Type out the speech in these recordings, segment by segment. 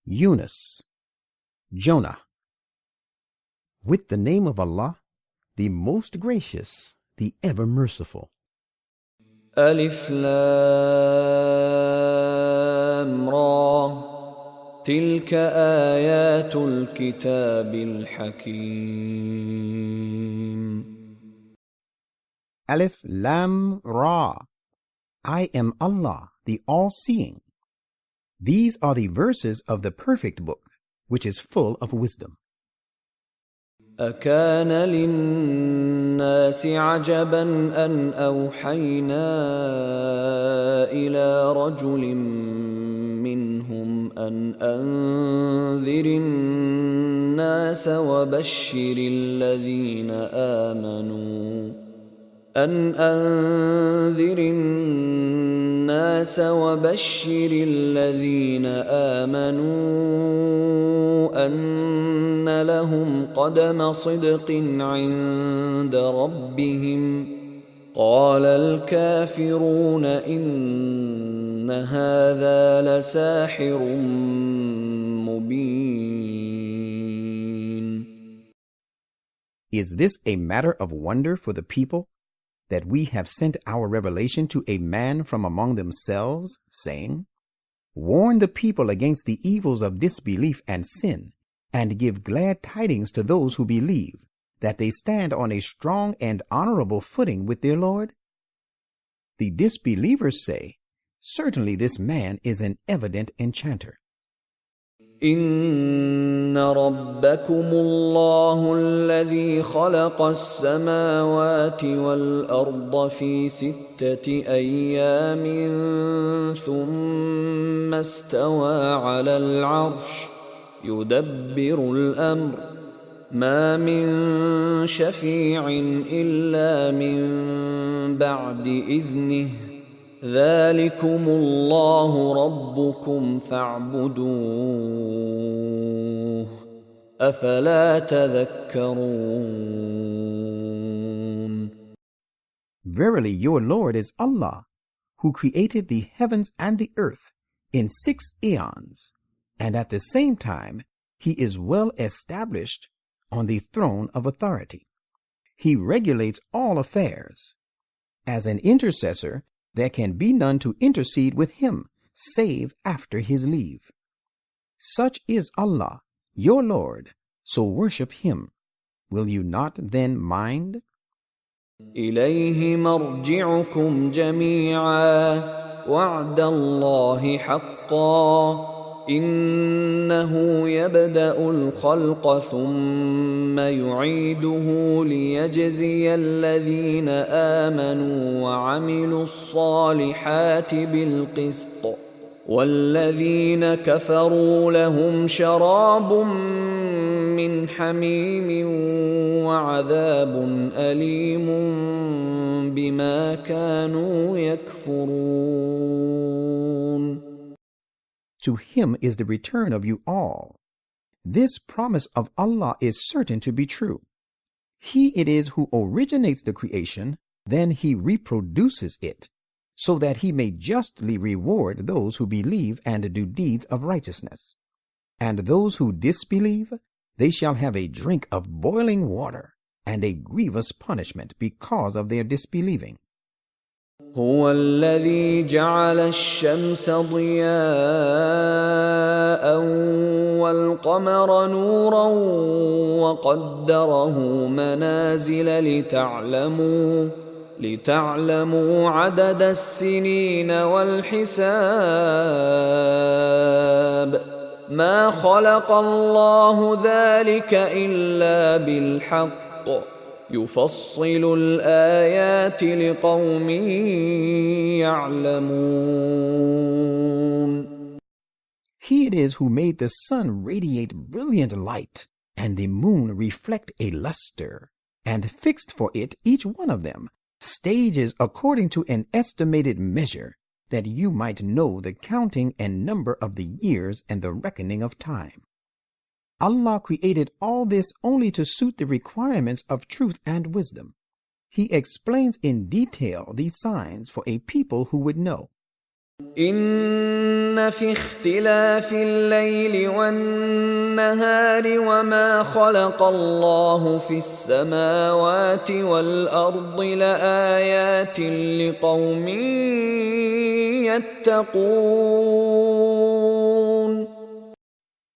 Yunus, Jonah. With the name of Allah, the most gracious, the ever merciful. ألف لام را تلك آيات الكتاب الحكيم. Alif Lam Ra. I am Allah, the all-seeing. These are the verses of the perfect book, which is full of wisdom. أكان للناس عجبا أن أوحينا إلى رجل منهم أن أنذر الناس وبشر الذين آمنوا أن لهم قدم صدق عند ربهم. قال الكافرون إن هذا لساحر مبين. Is this a matter of wonder for the people, that we have sent our revelation to a man from among themselves, saying, warn the people against the evils of disbelief and sin, and give glad tidings to those who believe, that they stand on a strong and honorable footing with their Lord? The disbelievers say, certainly this man is an evident enchanter. إن ربكم الله الذي خلق السماوات والأرض في 6 أيام ثم استوى على العرش يدبر الأمر ما من شفيع إلا من بعد إذنه ذلكم الله ربكم فاعبدوه أفلا تذكرون. Verily your Lord is Allah, who created the heavens and the earth in 6 eons, and at the same time he is well established on the throne of authority. He regulates all affairs. As an intercessor, there can be none to intercede with him, save after his leave. Such is Allah, your Lord, so worship him. Will you not then mind? إليه مرجعكم جميعا وعد الله حقا إنه يبدأ الخلق ثم يعيده ليجزي الذين آمنوا وعملوا الصالحات بالقسط والذين كفروا لهم شراب من حميم وعذاب أليم بما كانوا يكفرون. To him is the return of you all. This promise of Allah is certain to be true. He it is who originates the creation, then he reproduces it, so that he may justly reward those who believe and do deeds of righteousness. And those who disbelieve, they shall have a drink of boiling water, and a grievous punishment because of their disbelieving. هو الذي جعل الشمس ضياء والقمر نورا وقدره منازل لتعلموا عدد السنين والحساب ما خلق الله ذلك إلا بالحق يفصل الآيات لقوم يعلمون. He it is who made the sun radiate brilliant light, and the moon reflect a luster, and fixed for it each one of them stages according to an estimated measure, that you might know the counting and number of the years and the reckoning of time. Allah created all this only to suit the requirements of truth and wisdom. He explains in detail these signs for a people who would know. إن في اختلاف الليل والنهار وما خلق الله في السماوات والأرض لآيات لقوم يتقون.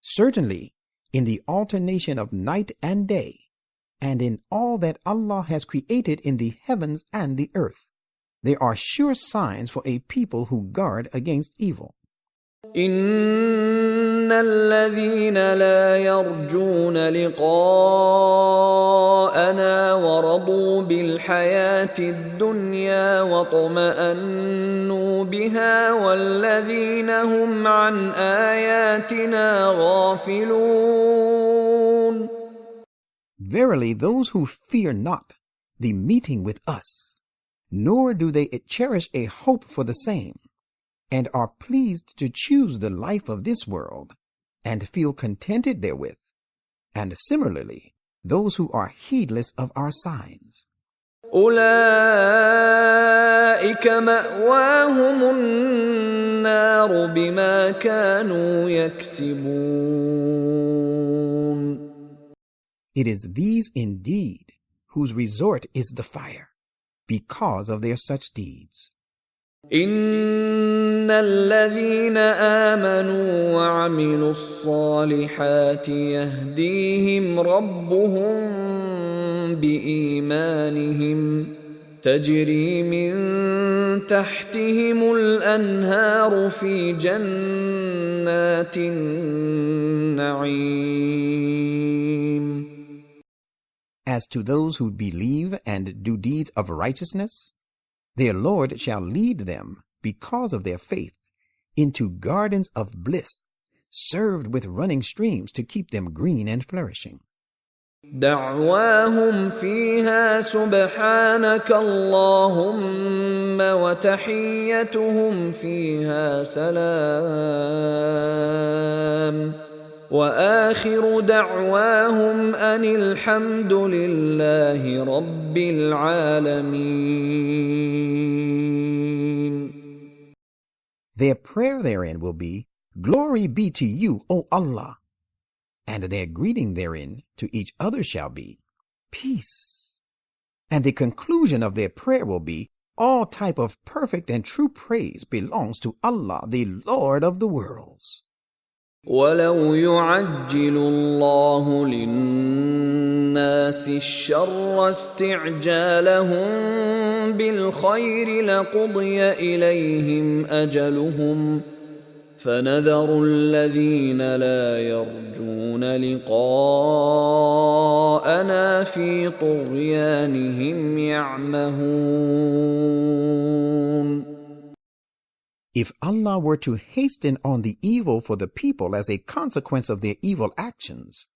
Certainly, in the alternation of night and day, and in all that Allah has created in the heavens and the earth, there are sure signs for a people who guard against evil. إن الذين لا يرجون لقاءنا ورضوا بالحياة الدنيا واطمأنوا بها والذين هم عن آياتنا غافلون. Verily, those who fear not the meeting with us, nor do they cherish a hope for the same, and are pleased to choose the life of this world, and feel contented therewith, and similarly, those who are heedless of our signs. أولئك مأواهم النار بما كانوا يكسبون. It is these indeed whose resort is the fire, because of their such deeds. إن الذين آمنوا وعملوا الصالحات يهديهم ربهم بإيمانهم تجري من تحتهم الأنهار في جنات النعيم. As to those who believe and do deeds of righteousness, their Lord shall lead them, because of their faith, into gardens of bliss, served with running streams to keep them green and flourishing. دعواهم فيها سبحانك اللهم وتحيتهم فيها سلام وآخر دعواهم أن الحمد لله رب العالمين. Their prayer therein will be, Glory be to you, O Allah. And their greeting therein to each other shall be, Peace. And the conclusion of their prayer will be, All type of perfect and true praise belongs to Allah, the Lord of the worlds. ولو يعجل الله للناس الشر استعجالهم بالخير لقضي إليهم أجلهم فنذر الذين لا يرجون لقاءنا في طغيانهم يعمهون. If Allah were to hasten on the evil for the people as a consequence of their evil actions,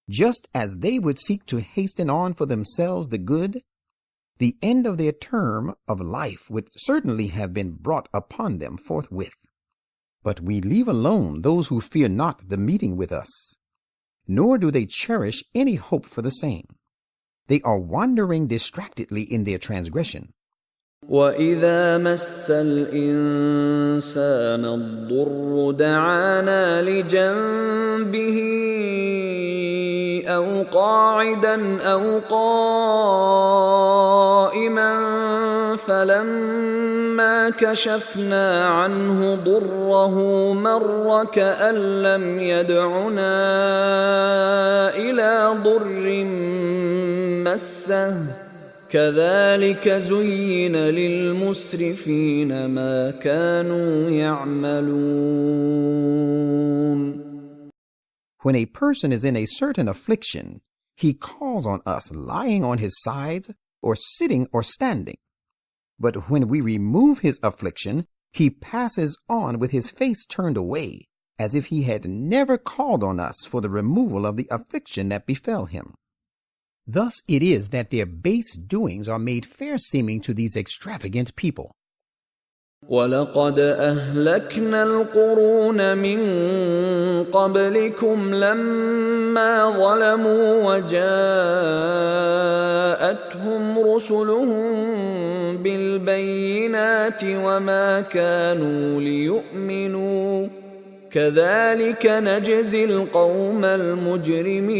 just as they would seek to hasten on for themselves the good, the end of their term of life would certainly have been brought upon them forthwith. But we leave alone those who fear not the meeting with us, nor do they cherish any hope for the same. They are wandering distractedly in their transgression. وَإِذَا مَسَّ الْإِنسَانَ الضُّرُّ دَعَانَا لِجَنبِهِ أَوْ قَاعِدًا أَوْ قَائِمًا فَلَمَّا كَشَفْنَا عَنْهُ ضُرَّهُ مَرَّ كَأَن لَّمْ يَدْعُنَا إِلَى ضُرٍّ مَّسَّهُ كذلك زين للمسرفين ما كانوا يعملون. When a person is in a certain affliction, he calls on us lying on his sides or sitting or standing. But when we remove his affliction, he passes on with his face turned away, as if he had never called on us for the removal of the affliction that befell him. Thus it is that their base doings are made fair seeming to these extravagant people. وَلَقَدْ أَهْلَكْنَا الْقُرُونَ مِنْ قَبْلِكُمْ لَمَّا ظَلَمُوا وَجَاءَتْهُمْ رُسُلُهُم بِالْبَيِّنَاتِ وَمَا كَانُوا لِيُؤْمِنُوا كَذَلِكَ نَجْزِي الْقَوْمَ الْمُجْرِمِينَ.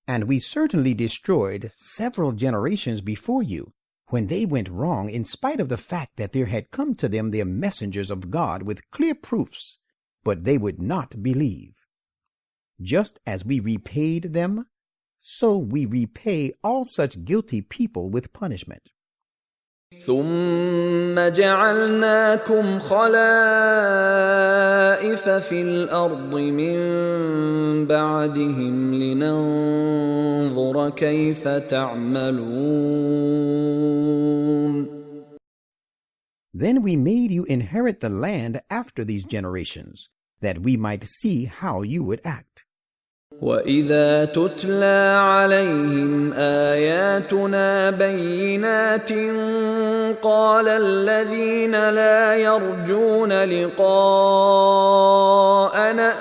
And we certainly destroyed several generations before you, when they went wrong in spite of the fact that there had come to them their messengers of God with clear proofs, but they would not believe. Just as we repaid them, so we repay all such guilty people with punishment. ثُمَّ جَعَلْنَاكُمْ خَلَائِفَ فِي الْأَرْضِ مِنْ بَعْدِهِمْ لِنَنْظُرَ كَيْفَ تَعْمَلُونَ. Then we made you inherit the land after these generations, that we might see how you would act. وَإِذَا تُتْلَى عَلَيْهِمْ آيَاتُنَا بَيِّنَاتٍ قَالَ الَّذِينَ لَا يَرْجُونَ لِقَاءَنَا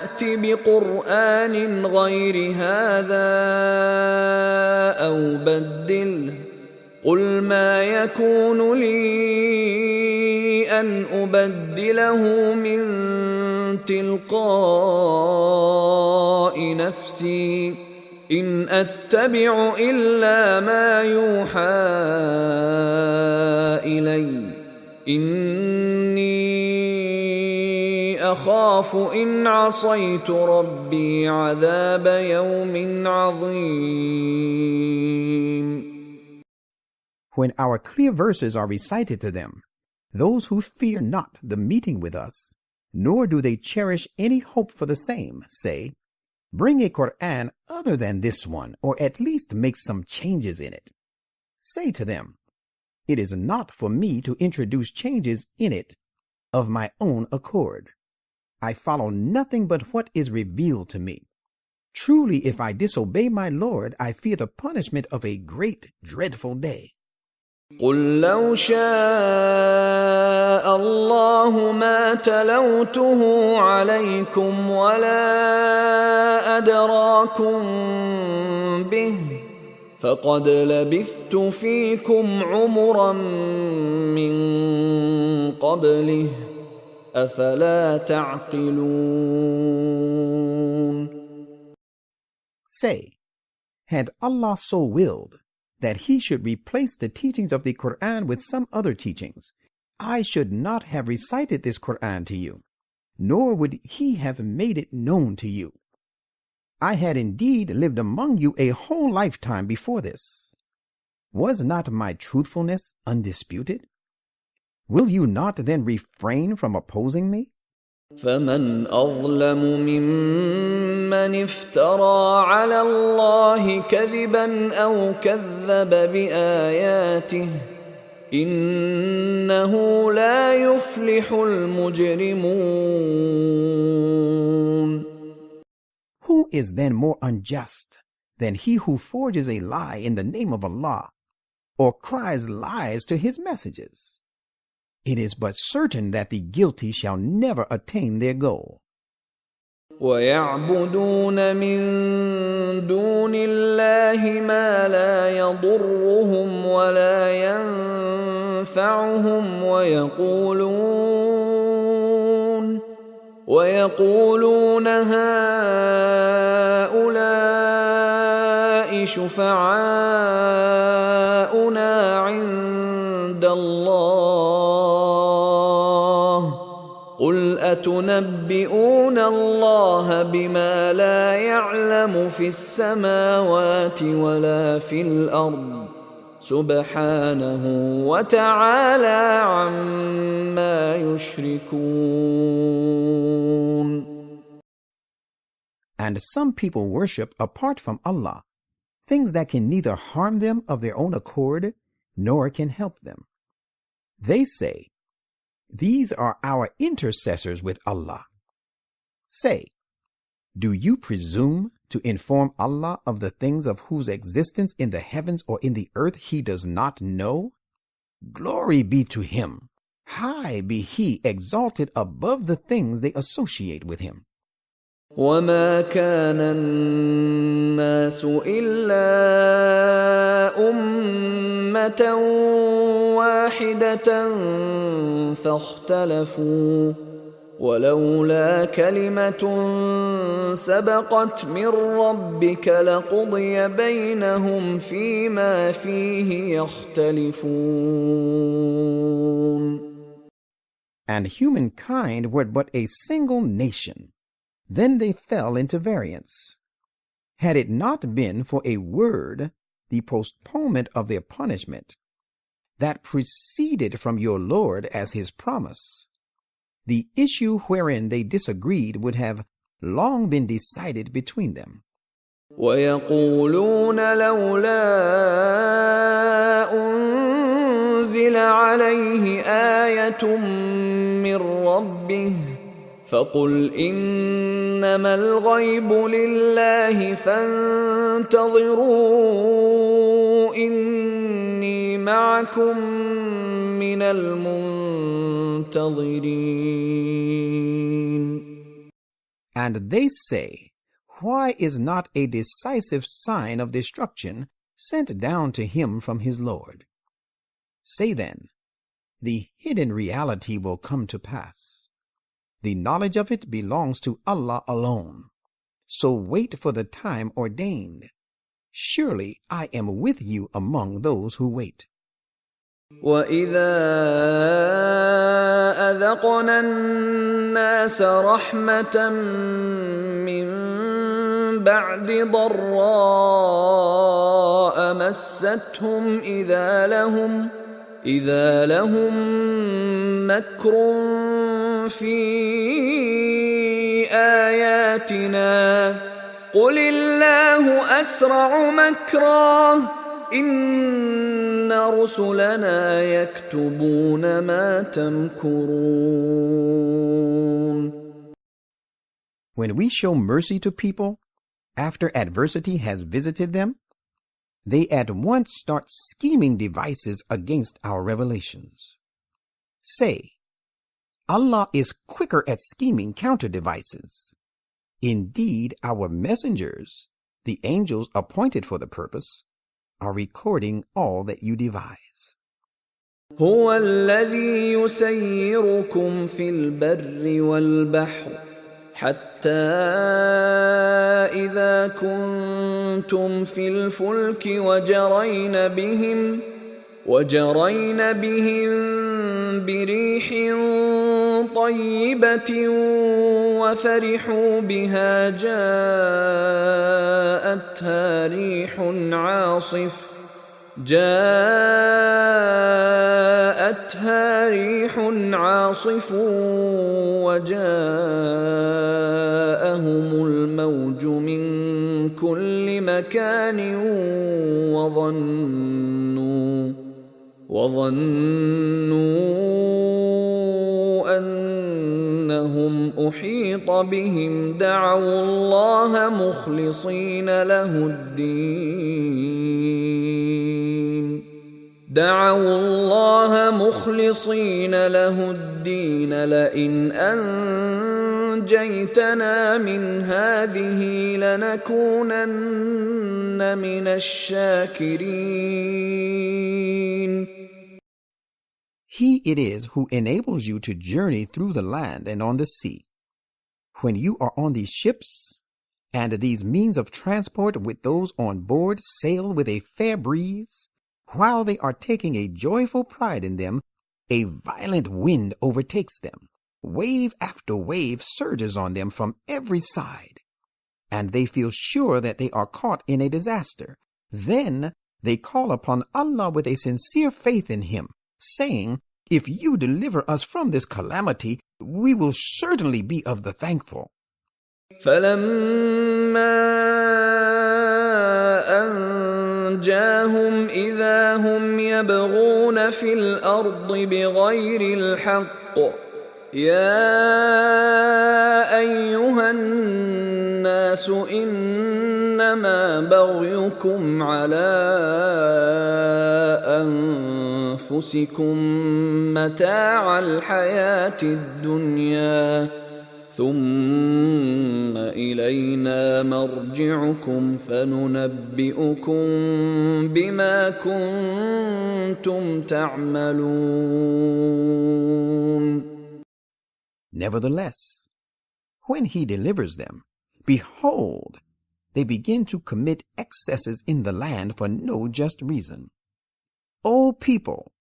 ائْتِ بِقُرْآنٍ غَيْرِ هَذَا أَوْ بَدِّلْهُ قُلْ مَا يَكُونُ لِي أَنْ أُبَدِّلَهُ مِنْ تِلْقَاءِ نَفْسِي إِنْ أَتَّبِعُ إِلَّا مَا يُوحَى إِلَيَّ إِنِّي أَخَافُ إِنْ عَصَيْتُ رَبِّي عَذَابَ يَوْمٍ عَظِيمٍ. When our clear verses are recited to them, those who fear not the meeting with us, nor do they cherish any hope for the same, say, "Bring a Qur'an other than this one, or at least make some changes in it." Say to them, "It is not for me to introduce changes in it of my own accord. I follow nothing but what is revealed to me. Truly, if I disobey my Lord, I fear the punishment of a great, dreadful day." قُلْ لَوْ شَاءَ اللَّهُ مَا تَلَوْتُهُ عَلَيْكُمْ وَلَا أَدْرَاكُمْ بِهِ فَقَدْ لَبِثْتُ فِيكُمْ عُمُرًا مِّن قَبْلِهِ أَفَلَا تَعْقِلُونَ. Say, had Allah so willed that he should replace the teachings of the Qur'an with some other teachings, I should not have recited this Qur'an to you, nor would he have made it known to you. I had indeed lived among you a whole lifetime before this. Was not my truthfulness undisputed? Will you not then refrain from opposing me? فَمَنْ أَظْلَمُ مِمَّنِ افْتَرَى عَلَى اللَّهِ كَذِبًا أَوْ كَذَّبَ بِآيَاتِهِ إِنَّهُ لَا يُفْلِحُ الْمُجْرِمُونَ. Who is then more unjust than he who forges a lie in the name of Allah, or cries lies to his messages? It is but certain that the guilty shall never attain their goal. وَيَعْبُدُونَ مِن دُونِ اللَّهِ مَا لَا يَضُرُّهُمْ وَلَا يَنفَعُهُمْ وَيَقُولُونَ هَؤُلَاءِ شُفَعَاؤُنَا عِندَ اللَّهِ قُلْ أَتُنَبِّئُونَ اللَّهَ بِمَا لَا يَعْلَمُ فِي السَّمَاوَاتِ وَلَا فِي الْأَرْضِ سُبْحَانَهُ وَتَعَالَى عَمَّا يُشْرِكُونَ. And some people worship apart from Allah things that can neither harm them of their own accord, nor can help them. They say, "These are our intercessors with Allah." Say, do you presume to inform Allah of the things of whose existence in the heavens or in the earth he does not know, Glory be to him. High be he exalted above the things they associate with him. وما كان الناس إلا أمة واحدة فاختلفوا ولولا كلمة سبقت من ربك لقضي بينهم فيما فيه يختلفون. And humankind were but a single nation. Then they fell into variance. Had it not been for a word, the postponement of their punishment, that proceeded from your Lord as his promise, the issue wherein they disagreed would have long been decided between them. وَيَقُولُونَ لَوْلَا أُنزِلَ عَلَيْهِ آيَةٌ مِّن رَّبِّهِ فَقُلْ إِنَّمَا الْغَيْبُ لِلَّهِ فَانتَظِرُوا إِنِّي مَعَكُم مِّنَ الْمُنتَظِرِينَ. And they say, why is not a decisive sign of destruction sent down to him from his Lord? Say then, the hidden reality will come to pass. The knowledge of it belongs to Allah alone. So wait for the time ordained. Surely I am with you among those who wait. وَإِذَا أَذَقْنَا النَّاسَ رَحْمَةً مِّن بَعْدِ ضَرَّاءَ مَسَّتْهُمْ إِذَا لَهُم مَّكْرٌ في آياتنا قل الله أسرع مكرا إن رسلنا يكتبون ما تمكرون. When we show mercy to people, after adversity has visited them, they at once start scheming devices against our revelations. Say, Allah is quicker at scheming counter devices. Indeed, our messengers, the angels appointed for the purpose, are recording all that you devise. هو الذي يسيركم في البر والبحر حتى إذا كنتم في الفلك وجرين بهم بريح طيبة وفرحوا بها جاءتها ريح عاصف وجاءهم الموج من كل مكان وظنوا أنهم أحيط بهم دعوا الله مخلصين له الدين لئن أنجيتنا من هذه لنكونن من الشاكرين. He it is who enables you to journey through the land and on the sea. When you are on these ships, and these means of transport with those on board sail with a fair breeze, while they are taking a joyful pride in them, a violent wind overtakes them. Wave after wave surges on them from every side, and they feel sure that they are caught in a disaster. Then they call upon Allah with a sincere faith in Him, saying, if you deliver us from this calamity, we will certainly be of the thankful. فَلَمَّا أَنْجَاهُمْ إِذَا هُمْ يَبْغُونَ فِي الْأَرْضِ بِغَيْرِ الْحَقِّ يَا أَيُّهَا النَّاسُ إِنَّمَا بَغْيُكُمْ عَلَىٰ أنفسكم متاع الحياة الدنيا ثم إلينا مرجعكم فننبئكم بما كنتم تعملون. Nevertheless, when he delivers them, behold, they begin to commit excesses in the land for no just reason. O people,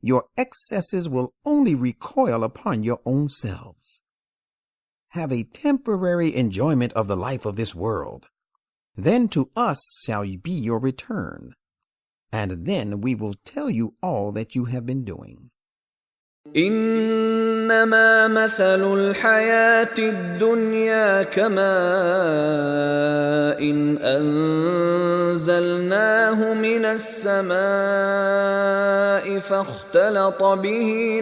your excesses will only recoil upon your own selves. Have a temporary enjoyment of the life of this world. Then to us shall be your return, and then we will tell you all that you have been doing. إنما مثل الحياة الدنيا كماء إن أنزلناه من السماء فاختلط به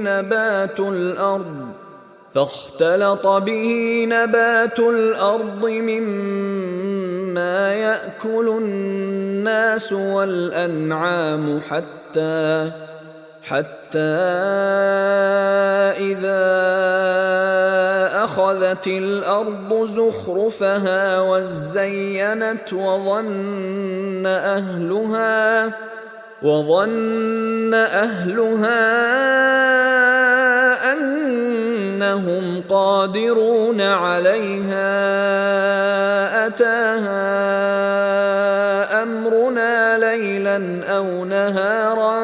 نبات الأرض مما يأكل الناس والأنعام حتى إذا أخذت الأرض زخرفها وزينت وظن أهلها أنهم قادرون عليها أتاها أمرنا ليلا أو نهارا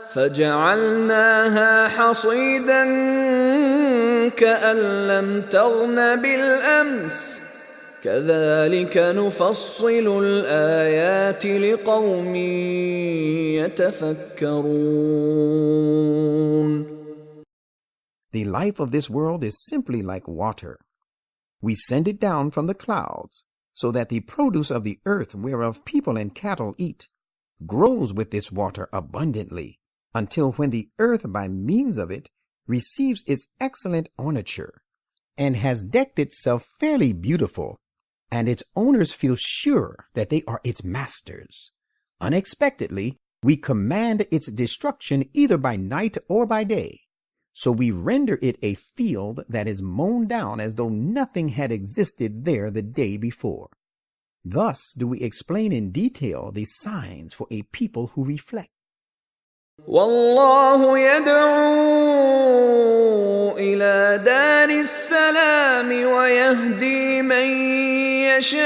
فجعلناها حصيدا كأن لم تغن بالأمس كذلك نفصل الآيات لقوم يتفكرون. The life of this world is simply like water. We send it down from the clouds, so that the produce of the earth whereof people and cattle eat grows with this water abundantly, until when the earth by means of it receives its excellent ornature, and has decked itself fairly beautiful, and its owners feel sure that they are its masters. Unexpectedly, we command its destruction either by night or by day. So we render it a field that is mown down as though nothing had existed there the day before. Thus do we explain in detail the signs for a people who reflect. والله يدعو إلى دار السلام ويهدي من يشاء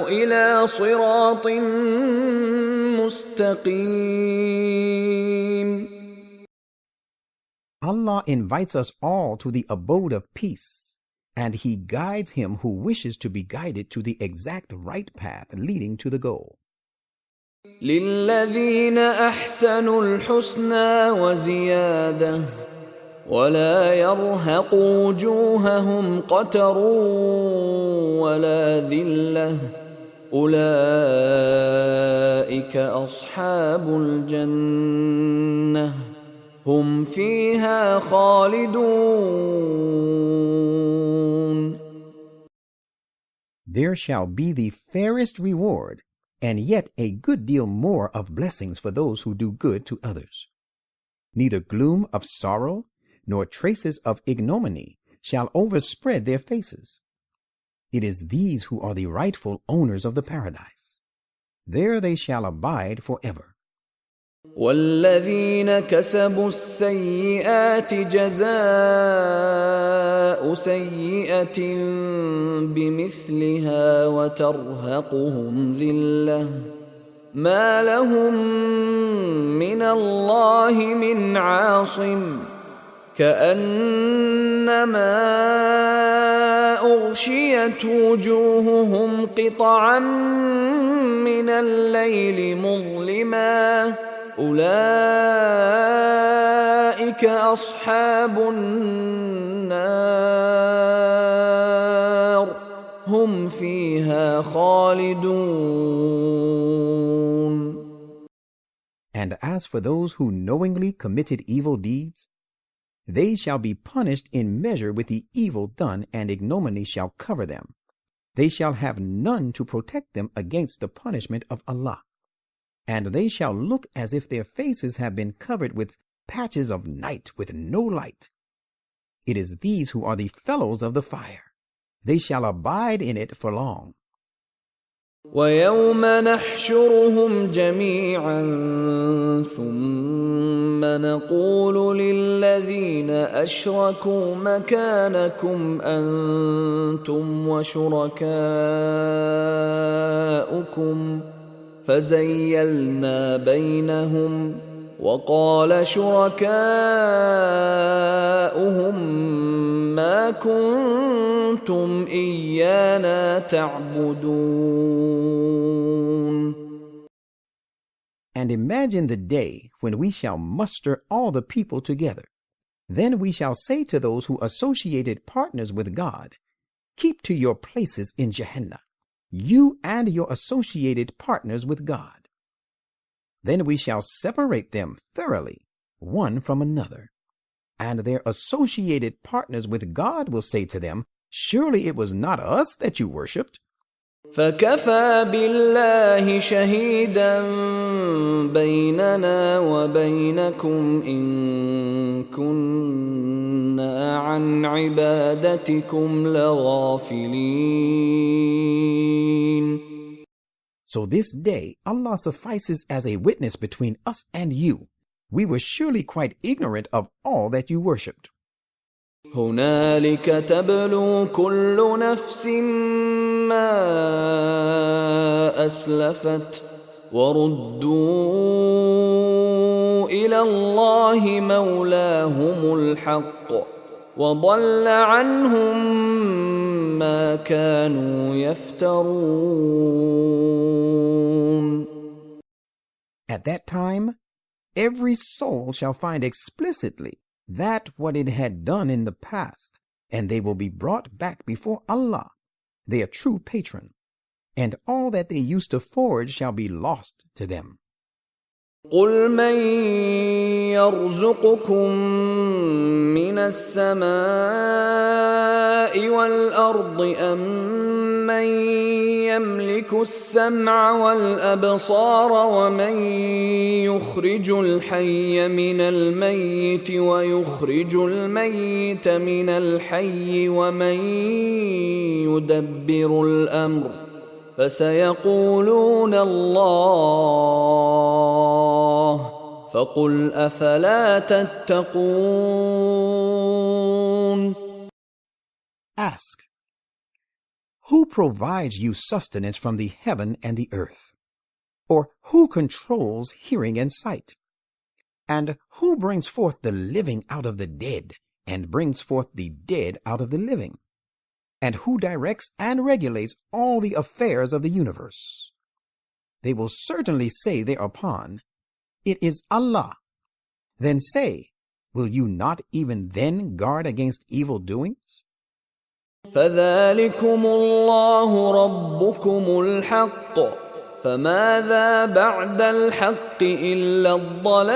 إلى صراط مستقيم. Allah invites us all to the abode of peace, and He guides him who wishes to be guided to the exact right path leading to the goal. للذين أحسنوا الحسنى وزيادة ولا يرهق وجوههم قتر ولا ذلة أولئك أصحاب الجنة هم فيها خالدون. There shall be the fairest reward, and yet a good deal more of blessings for those who do good to others. Neither gloom of sorrow nor traces of ignominy shall overspread their faces. It is these who are the rightful owners of the paradise. There they shall abide forever. والذين كسبوا السيئات جزاء سيئة بمثلها وترهقهم ذلة ما لهم من الله من عاصم كأنما أغشيت وجوههم قطعا من الليل مظلما أولئك أصحاب النار هم فيها خالدون. And as for those who knowingly committed evil deeds, they shall be punished in measure with the evil done, and ignominy shall cover them. they shall have none to protect them against the punishment of Allah, and they shall look as if their faces have been covered with patches of night with no light. It is these who are the fellows of the fire. They shall abide in it for long. وَيَوْمَ نَحْشُرُهُمْ جَمِيعًا ثُمَّ نَقُولُ لِلَّذِينَ أَشْرَكُوا مَكَانَكُمْ أَنْتُمْ وَشُرَكَاؤُكُمْ فَزَيَّلْنَا بَيْنَهُمْ وَقَالَ شُرَكَاؤُهُمْ مَا كُنْتُمْ إِيَّانَا تَعْبُدُونَ. And imagine the day when we shall muster all the people together. Then we shall say to those who associated partners with God, keep to your places in Jahannam, you and your associated partners with God. Then we shall separate them thoroughly, one from another. And their associated partners with God will say to them, surely it was not us that you worshipped. فَكَفَى بِاللَّهِ شَهِيدًا بَيْنَنَا وَبَيْنَكُمْ إِن كُنَّا عَنْ عِبَادَتِكُمْ لَغَافِلِينَ. So this day Allah suffices as a witness between us and you. We were surely quite ignorant of all that you worshipped. هُنَالِكَ تَبْلُو كُلُّ نَفْسٍ مَّا أَسْلَفَتْ وَرُدُّوا إِلَى اللَّهِ مَوْلَاهُمُ الْحَقِّ وَضَلَّ عَنْهُم مَّا كَانُوا يَفْتَرُونَ. At that time, every soul shall find explicitly that what it had done in the past, and they will be brought back before Allah, their true patron, and all that they used to forge shall be lost to them. قُلْ مَنْ يَرْزُقُكُمْ مِنَ السَّمَاءِ وَالْأَرْضِ أَمَّنْ يَمْلِكُ السَّمْعَ وَالْأَبْصَارَ وَمَنْ يُخْرِجُ الْحَيَّ مِنَ الْمَيِّتِ وَيُخْرِجُ الْمَيِّتَ مِنَ الْحَيِّ وَمَنْ يُدَبِّرُ الْأَمْرَ فَسَيَقُولُونَ اللَّهُ فَقُلْ أَفَلَا تَتَّقُونَ. Ask, who provides you sustenance from the heaven and the earth? Or who controls hearing and sight? And who brings forth the living out of the dead, and brings forth the dead out of the living? And who directs and regulates all the affairs of the universe? They will certainly say thereupon, it is Allah. Then say, will you not even then guard against evil doings? فَذَلِكُمُ اللَّهُ رَبُّكُمُ الْحَقُّ فَمَاذَا بَعْدَ الْحَقِّ إِلَّا الضَّلَالُ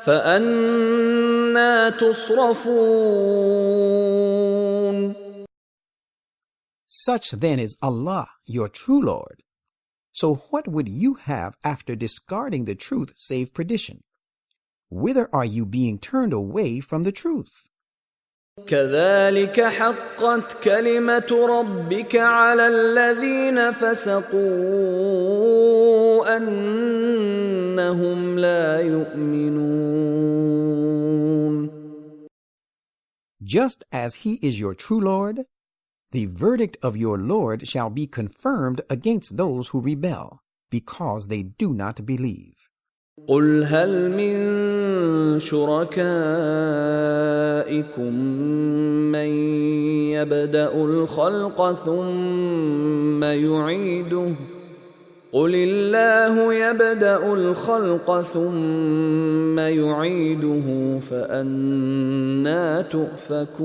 فَأَنَّى تُصْرَفُونَ. Such then is Allah, your true Lord. So what would you have after discarding the truth save perdition? Whither are you being turned away from the truth? كَذَلِكَ حَقَّتْ كَلِمَةُ رَبِّكَ عَلَى الَّذِينَ فَسَقُوا أَنَّهُمْ لَا يُؤْمِنُونَ. Just as He is your true Lord, the verdict of your Lord shall be confirmed against those who rebel, because they do not believe. قُلْ هَلْ مِن شُرَكَائِكُم مَّن يَبْدَأُ الْخَلْقَ ثُمَّ يُعِيدُهُ قُلِ اللَّهُ يَبْدَأُ الْخَلْقَ ثُمَّ يُعِيدُهُ فَأَنَّىٰ تُؤْفَكُونَ.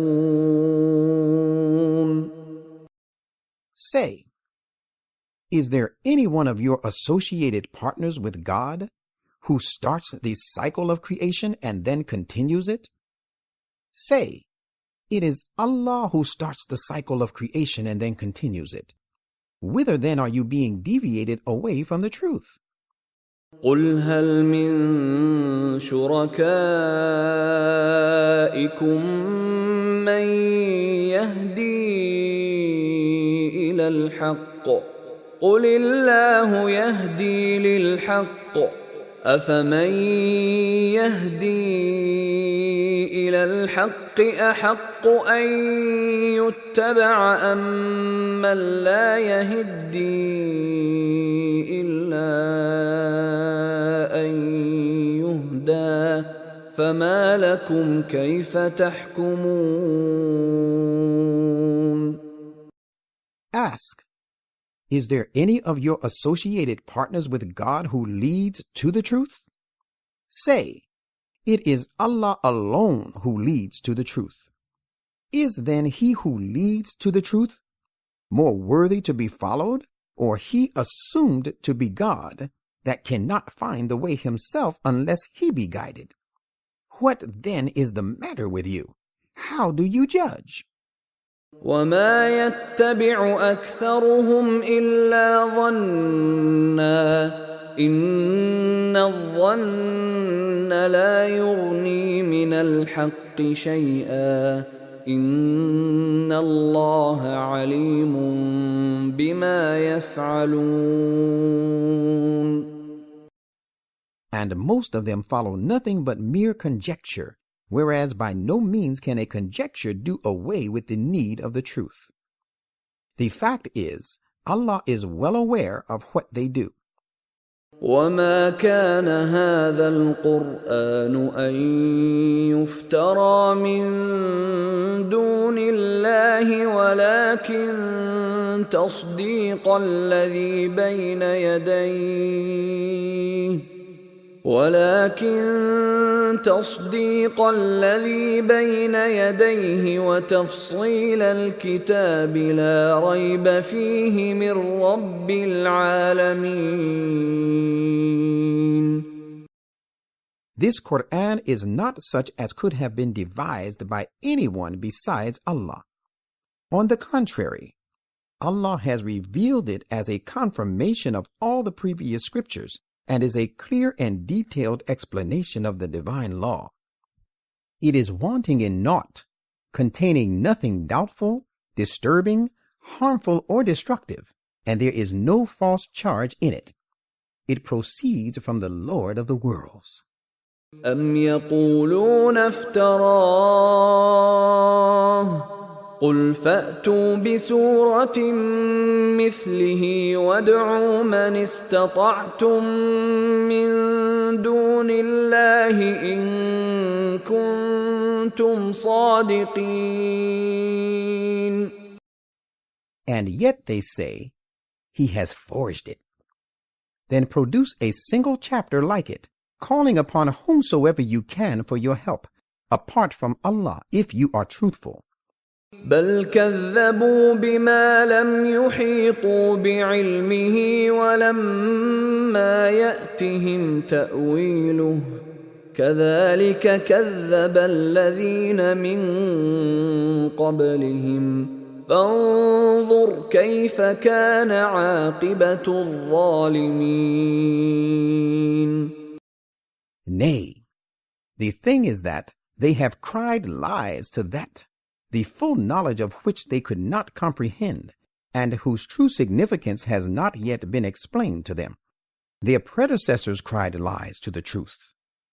Say, is there any one of your associated partners with God who starts the cycle of creation and then continues it? Say, It is Allah who starts the cycle of creation and then continues it. Whither then are you being deviated away from the truth? قل هل من شركائكم من يهدي إلى الحق قل الله يهدي للحق أفمن يهدي إلى الحق أحق أن يتبع أم من لا يهدي إلا أن يهدى فما لكم كيف تحكمون. Ask, is there any of your associated partners with God who leads to the truth? Say, it is Allah alone who leads to the truth. Is then he who leads to the truth more worthy to be followed, or he assumed to be God that cannot find the way himself unless he be guided? What then is the matter with you? How do you judge? وما يتبع أكثرهم إلا ظنا إن الظن لا يغني من الحق شيئا إن الله عليم بما يفعلون. And most of them follow nothing but mere conjecture, whereas by no means can a conjecture do away with the need of the truth. The fact is, Allah is well aware of what they do. وما كان هذا القرآن أن يفترى من دون الله ولكن تصديق الذي بين يديه وتفصيل الكتاب لا ريب فيه من رب العالمين. This Quran is not such as could have been devised by anyone besides Allah. On the contrary, Allah has revealed it as a confirmation of all the previous scriptures and is a clear and detailed explanation of the divine law. It is wanting in naught, containing nothing doubtful, disturbing, harmful, or destructive, and there is no false charge in it. It proceeds from the Lord of the worlds. أم يقولون افتراه قل فأتوا بسورة مثله وادعوا من استطعتم من دون الله إن كنتم صادقين. And yet they say, he has forged it. Then produce a single chapter like it, calling upon whomsoever you can for your help, apart from Allah, if you are truthful. بل كذبوا بما لم يحيطوا بعلمه ولما يأتهم تأويله كذلك كذب الذين من قبلهم فانظر كيف كان عاقبة الظالمين. Nay, the thing is that they have cried lies to that, the full knowledge of which they could not comprehend, and whose true significance has not yet been explained to them. Their predecessors cried lies to the truth,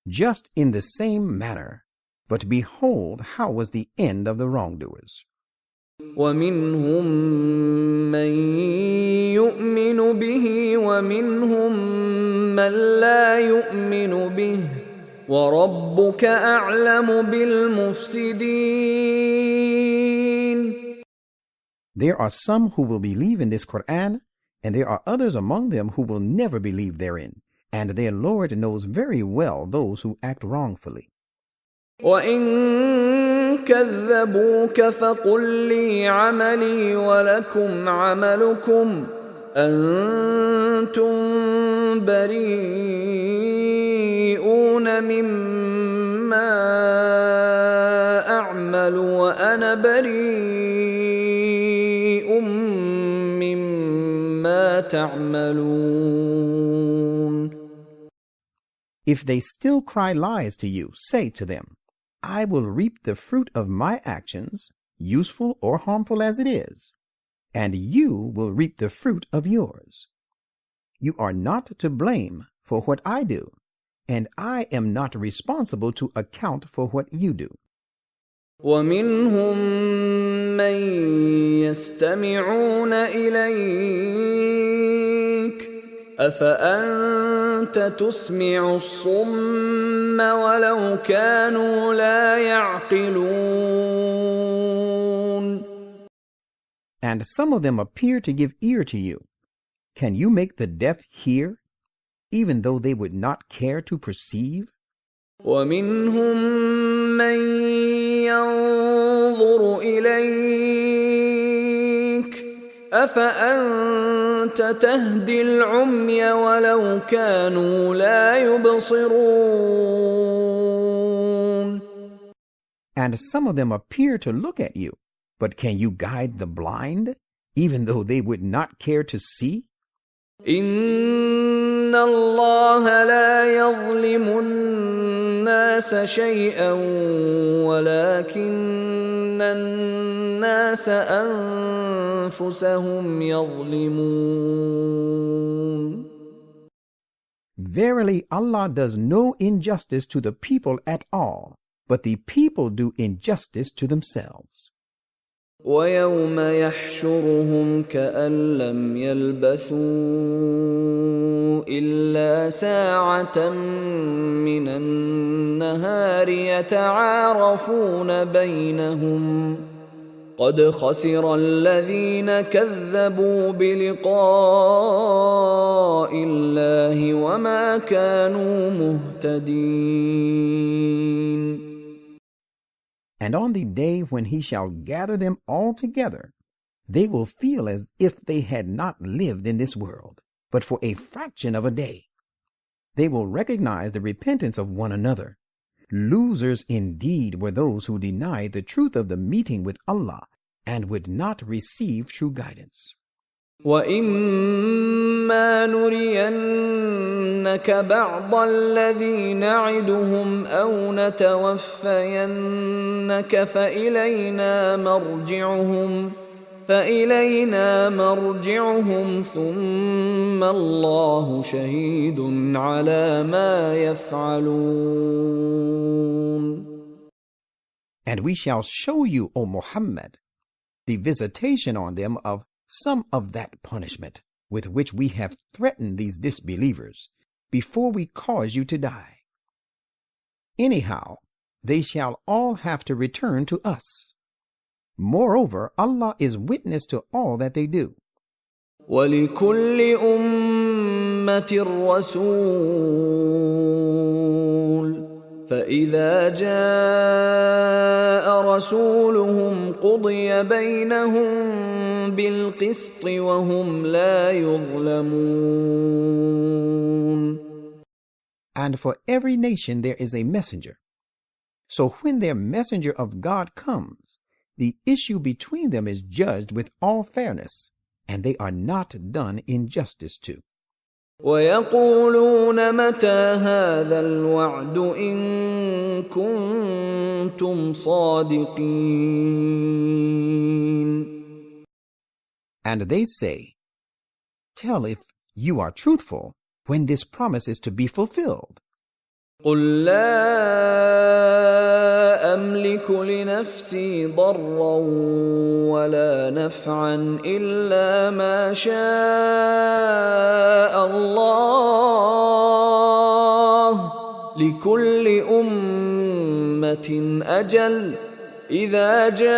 just in the same manner. But behold, how was the end of the wrongdoers. ومنهم من يؤمن به ومنهم من لا يؤمن به وَرَبُّكَ أَعْلَمُ بِالْمُفْسِدِينَ. There are some who will believe in this Quran, and there are others among them who will never believe therein, and their Lord knows very well those who act wrongfully. وَإِن كَذَّبُوكَ فَقُل لِّي عَمَلِي وَلَكُمْ عَمَلُكُمْ أَنتُم بَرِيئُونَ مِمَّا أَعْمَلُ وأنا بريء مما تعملون. If they still cry lies to you, say to them, I will reap the fruit of my actions, useful or harmful as it is, and you will reap the fruit of yours. You are not to blame for what I do, and I am not responsible to account for what you do. ومنهم من يستمعون إليك أفأنت تسمع الصم ولو كانوا لا يعقلون. And some of them appear to give ear to you. Can you make the deaf hear, even though they would not care to perceive? ومنهم من ينظر إليك أفأنت تهدي العمي ولو كانوا لا يبصرون. And some of them appear to look at you, but can you guide the blind, even though they would not care to see? إن الله لا يظلم الناس شيئا ولكن الناس أنفسهم يظلمون. Verily, Allah does no injustice to the people at all, but the people do injustice to themselves. ويوم يحشرهم كأن لم يلبثوا إلا ساعة من النهار يتعارفون بينهم قد خسر الذين كذبوا بلقاء الله وما كانوا مهتدين. And on the day when he shall gather them all together, they will feel as if they had not lived in this world, but for a fraction of a day. They will recognize the repentance of one another. Losers indeed were those who denied the truth of the meeting with Allah and would not receive true guidance. وَإِمَّا نُرِيَنَّكَ بَعْضَ الَّذِي نَعِدُهُمْ أَوْ نَتَوَفَّيَنَّكَ فَإِلَيْنَا مَرْجِعُهُمْ ثُمَّ اللَّهُ شَهِيدٌ عَلَى مَا يَفْعَلُونَ. And we shall show you, O Muhammad, the visitation on them of some of that punishment with which we have threatened these disbelievers before we cause you to die. Anyhow, they shall all have to return to us. Moreover, Allah is witness to all that they do. وَلِكُلِّ أُمَّةٍ رَسُولٌ فَإِذَا جَاءَ رَسُولُهُمْ قُضِيَ بَيْنَهُم بِالْقِسْطِ وَهُمْ لَا يُظْلَمُونَ. And for every nation there is a messenger. So when their messenger of God comes, the issue between them is judged with all fairness, and they are not done injustice to. وَيَقُولُونَ مَتَى هَذَا الْوَعْدُ إِن كُنتُمْ صَادِقِينَ. And they say, tell if you are truthful when this promise is to be fulfilled. قُل لَّا أَمْلِكُ لِنَفْسِي ضَرًّا وَلَا نَفْعًا إِلَّا مَا شَاءَ اللَّهُ لِكُلِّ أُمَّةٍ أَجَلٌ إِذَا جَاءَ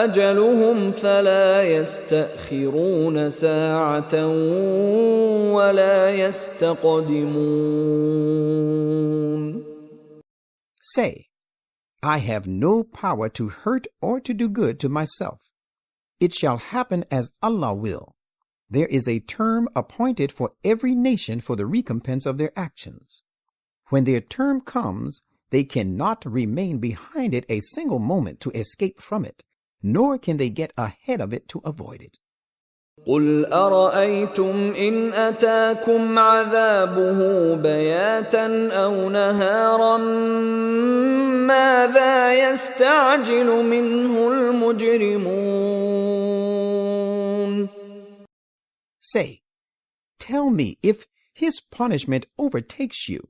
أَجَلُهُمْ فَلَا يَسْتَأْخِرُونَ سَاعَةً وَلَا يَسْتَقْدِمُونَ. Say, I have no power to hurt or to do good to myself. It shall happen as Allah will. There is a term appointed for every nation for the recompense of their actions. When their term comes, they cannot remain behind it a single moment to escape from it, nor can they get ahead of it to avoid it. قل أرأيتم إن أتاكم عذابه بياتا أو نهارا ماذا يستعجل منه المجرمون. Say, tell me, if his punishment overtakes you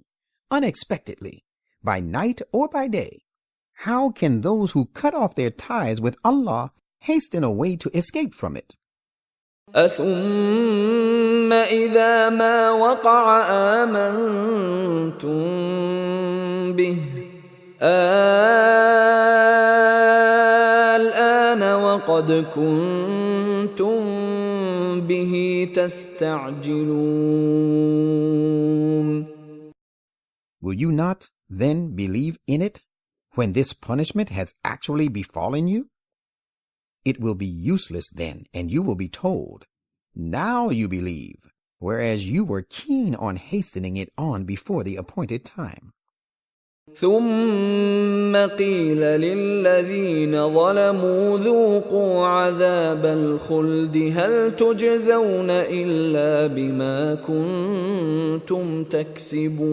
unexpectedly, by night or by day, how can those who cut off their ties with Allah hasten away to escape from it? أثم إذا ما وقع آمنتم به الآن وقد كنتم به تستعجلون. Will you not then believe in it when this punishment has actually befallen you? It will be useless then, and you will be told, now you believe, whereas you were keen on hastening it on before the appointed time. ثم قيل للذين ظلموا ذوقوا عذاب الخلد هل تجزون إلا بما كنتم تكسبون.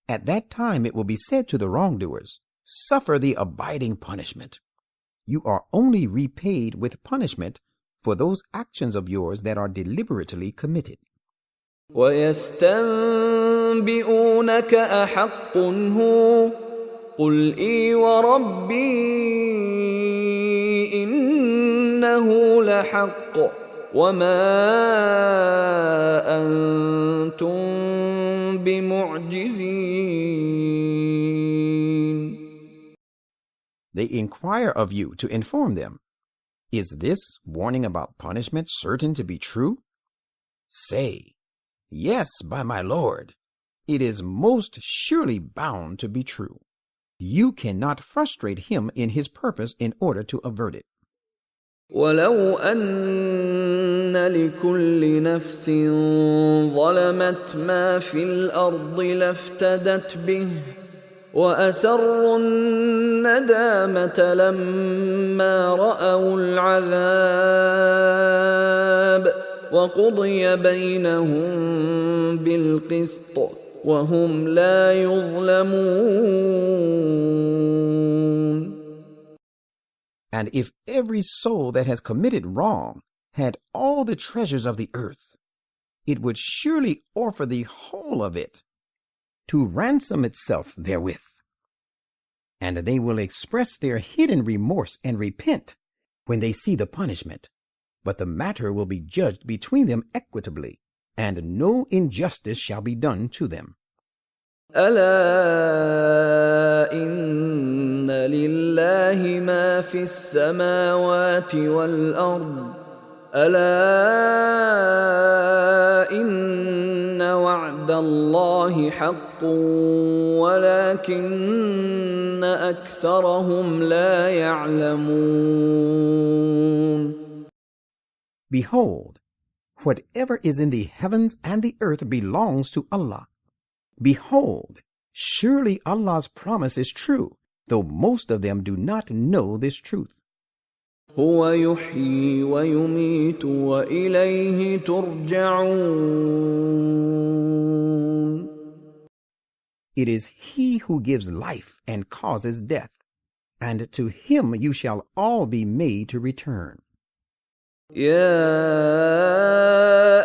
At that time it will be said to the wrongdoers, suffer the abiding punishment. You are only repaid with punishment for those actions of yours that are deliberately committed. وَيَسْتَنبِئُونَكَ أَحَقٌّ هُوَ قُلْ إِي وَرَبِّي إِنَّهُ لَحَقٌّ وَمَا أَنْتُمْ بِمُعْجِزِينَ. They inquire of you to inform them, is this warning about punishment certain to be true? Say, yes, by my Lord, it is most surely bound to be true. You cannot frustrate him in his purpose in order to avert it. ولو أن لكل نفس ظلمت ما في الأرض لافتدت به وأسروا الندامة لما رأوا العذاب وقضي بينهم بالقسط وهم لا يظلمون. And if every soul that has committed wrong had all the treasures of the earth, it would surely offer the whole of it to ransom itself therewith. And they will express their hidden remorse and repent when they see the punishment, but the matter will be judged between them equitably, and no injustice shall be done to them. ألا إن لله ما في السماوات والأرض ألا إن وعد الله حق ولكن أكثرهم لا يعلمون. Behold, whatever is in the heavens and the earth belongs to Allah. Behold, surely Allah's promise is true, though most of them do not know this truth. هو يحيي ويميت وإليه ترجعون. It is He who gives life and causes death, and to Him you shall all be made to return. يا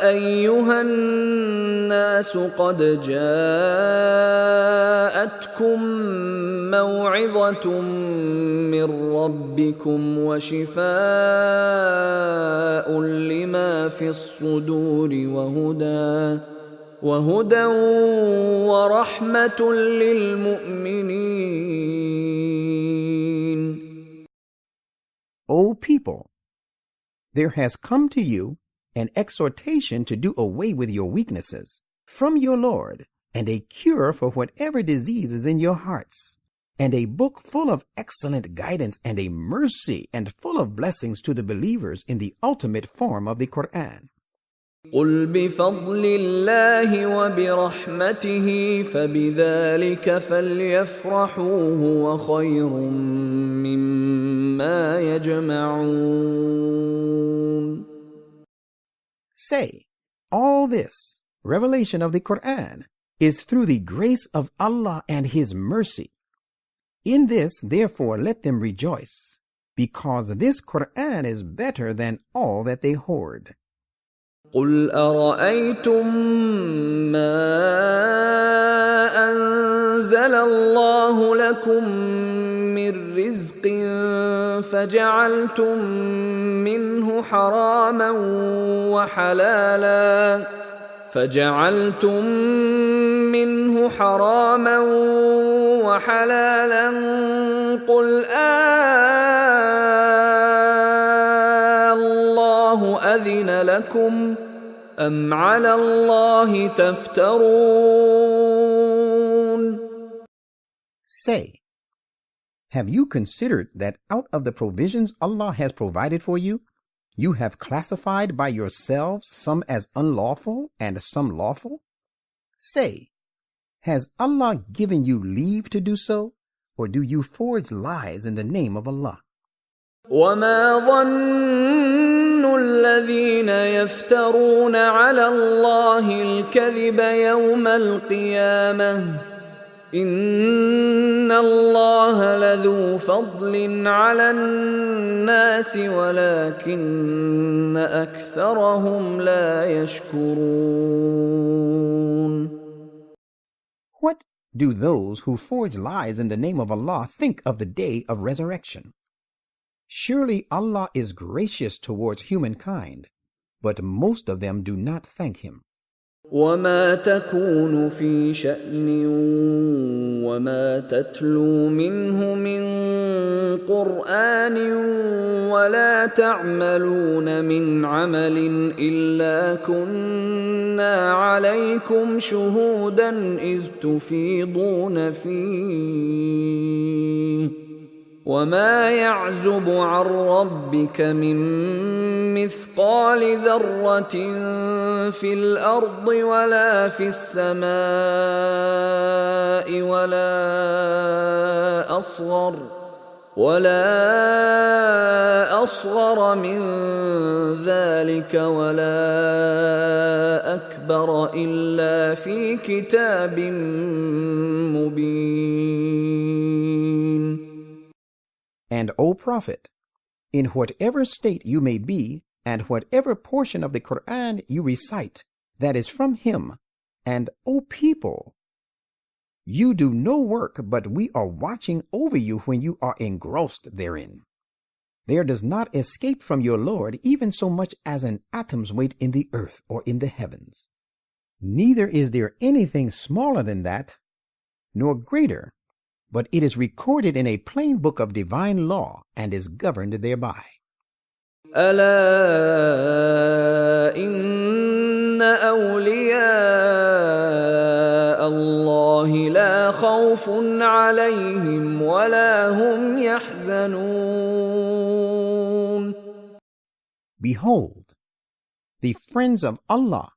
أيها الناس قد جاءتكم موعظة من ربكم وشفاء لما في الصدور وهدى ورحمة للمؤمنين. O people, there has come to you an exhortation to do away with your weaknesses from your Lord, and a cure for whatever disease is in your hearts, and a book full of excellent guidance and a mercy and full of blessings to the believers in the ultimate form of the Quran. قل بفضل الله وبرحمته فبذلك فليفرحوا هو خير مما يجمعون. Say, all this revelation of the Quran is through the grace of Allah and His mercy. In this, therefore, let them rejoice, because this Quran is better than all that they hoard. قل أرأيتم ما أنزل الله لكم من رزق فجعلتم منه حراما وحلالا قل الله أذن لكم أم على الله تفترون. Say, have you considered that out of the provisions Allah has provided for you, you have classified by yourselves some as unlawful and some lawful? Say, has Allah given you leave to do so, or do you forge lies in the name of Allah? وما ظن الذين يفترون على الله الكذب يوم القيامة إن الله لذو فضل على الناس ولكن أكثرهم لا يشكرون. What do those who forge lies in the name of Allah think of the day of resurrection? Surely Allah is gracious towards humankind, but most of them do not thank Him. وما تكون في شأن وما تتلو منه من قرآن ولا تعملون من عمل إلا كنا عليكم شهودا إذ تفيضون فيه وما يعزب عن ربك من مثقال ذرة في الأرض ولا في السماء ولا أصغر من ذلك ولا أكبر إلا في كتاب مبين. And, O Prophet, in whatever state you may be, and whatever portion of the Quran you recite that is from Him, and, O people, you do no work, but we are watching over you when you are engrossed therein. There does not escape from your Lord even so much as an atom's weight in the earth or in the heavens. Neither is there anything smaller than that, nor greater, but it is recorded in a plain book of divine law and is governed thereby. ألا إن أولياء الله لا خوف عليهم ولا هم يحزنون. Behold, the friends of Allah,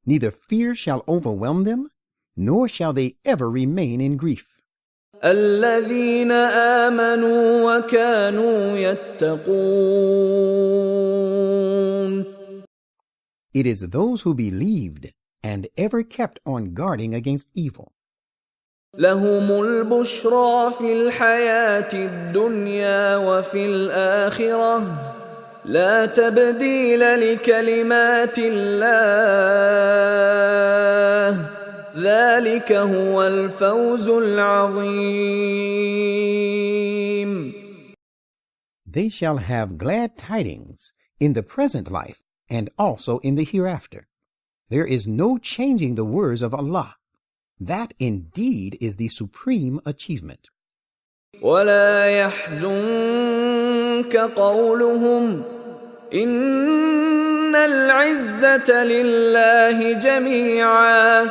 neither fear shall overwhelm them, nor shall they ever remain in grief. الذين آمنوا وكانوا يتقون. It is those who believed and ever kept on guarding against evil. لهم البشرى في الحياة الدنيا وفي الآخرة لا تبديل لكلمات الله ذلك هو الفوز العظيم. They shall have glad tidings in the present life and also in the hereafter. There is no changing the words of Allah. That indeed is the supreme achievement. ولا يحزنك قولهم إن العزة لله جميعا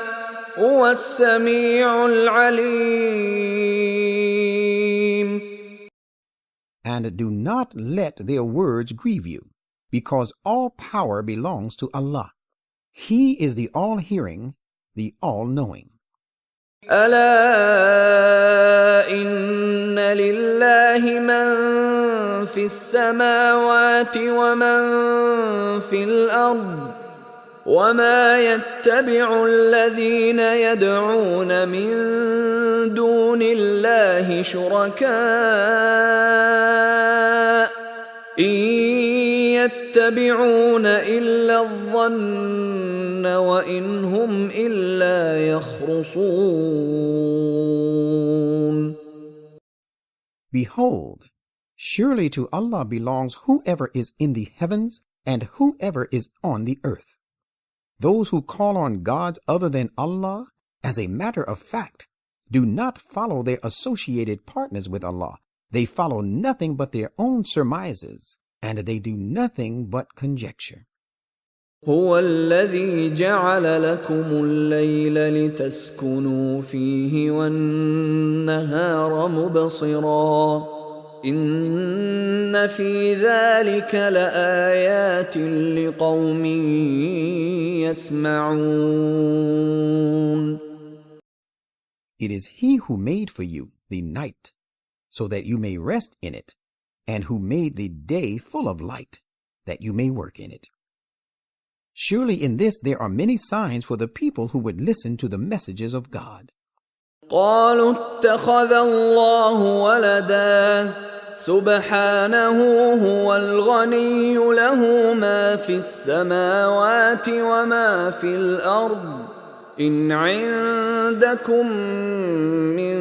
هو السميع العليم. And do not let their words grieve you, because all power belongs to Allah. He is the all-hearing, the all-knowing. ألا إن لله من في السماوات ومن في الأرض وما يتبع الذين يدعون من دون الله شركاء إن يتبعون إلا الظن وإن هم إلا يخرصون. Behold, surely to Allah belongs whoever is in the heavens and whoever is on the earth. Those who call on gods other than Allah, as a matter of fact, do not follow their associated partners with Allah. They follow nothing but their own surmises, and they do nothing but conjecture. هو الذي جعل لكم الليل لتسكنوا فيه والنهار مبصرا إن في ذلك لآيات لقوم يسمعون. It is He who made for you the night, so that you may rest in it, and who made the day full of light, that you may work in it. Surely in this there are many signs for the people who would listen to the messages of God. قالوا اتخذ الله ولدا سبحانه هو الغني له ما في السماوات وما في الأرض إن عندكم من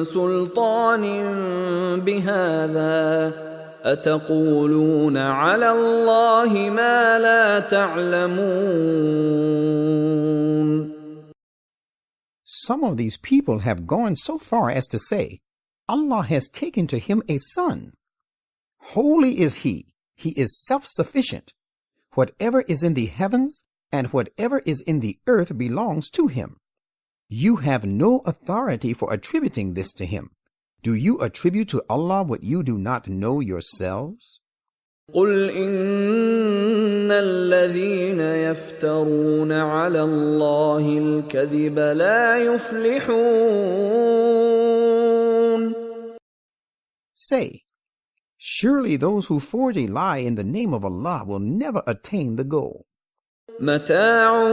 سلطان بهذا أتقولون على الله ما لا تعلمون. Some of these people have gone so far as to say, Allah has taken to him a son. Holy is he. He is self-sufficient. Whatever is in the heavens and whatever is in the earth belongs to him. You have no authority for attributing this to him. Do you attribute to Allah what you do not know yourselves? قل إن الذين يفترون على الله الكذب لا يفلحون. Say, surely those who forge a lie in the name of Allah will never attain the goal. متاع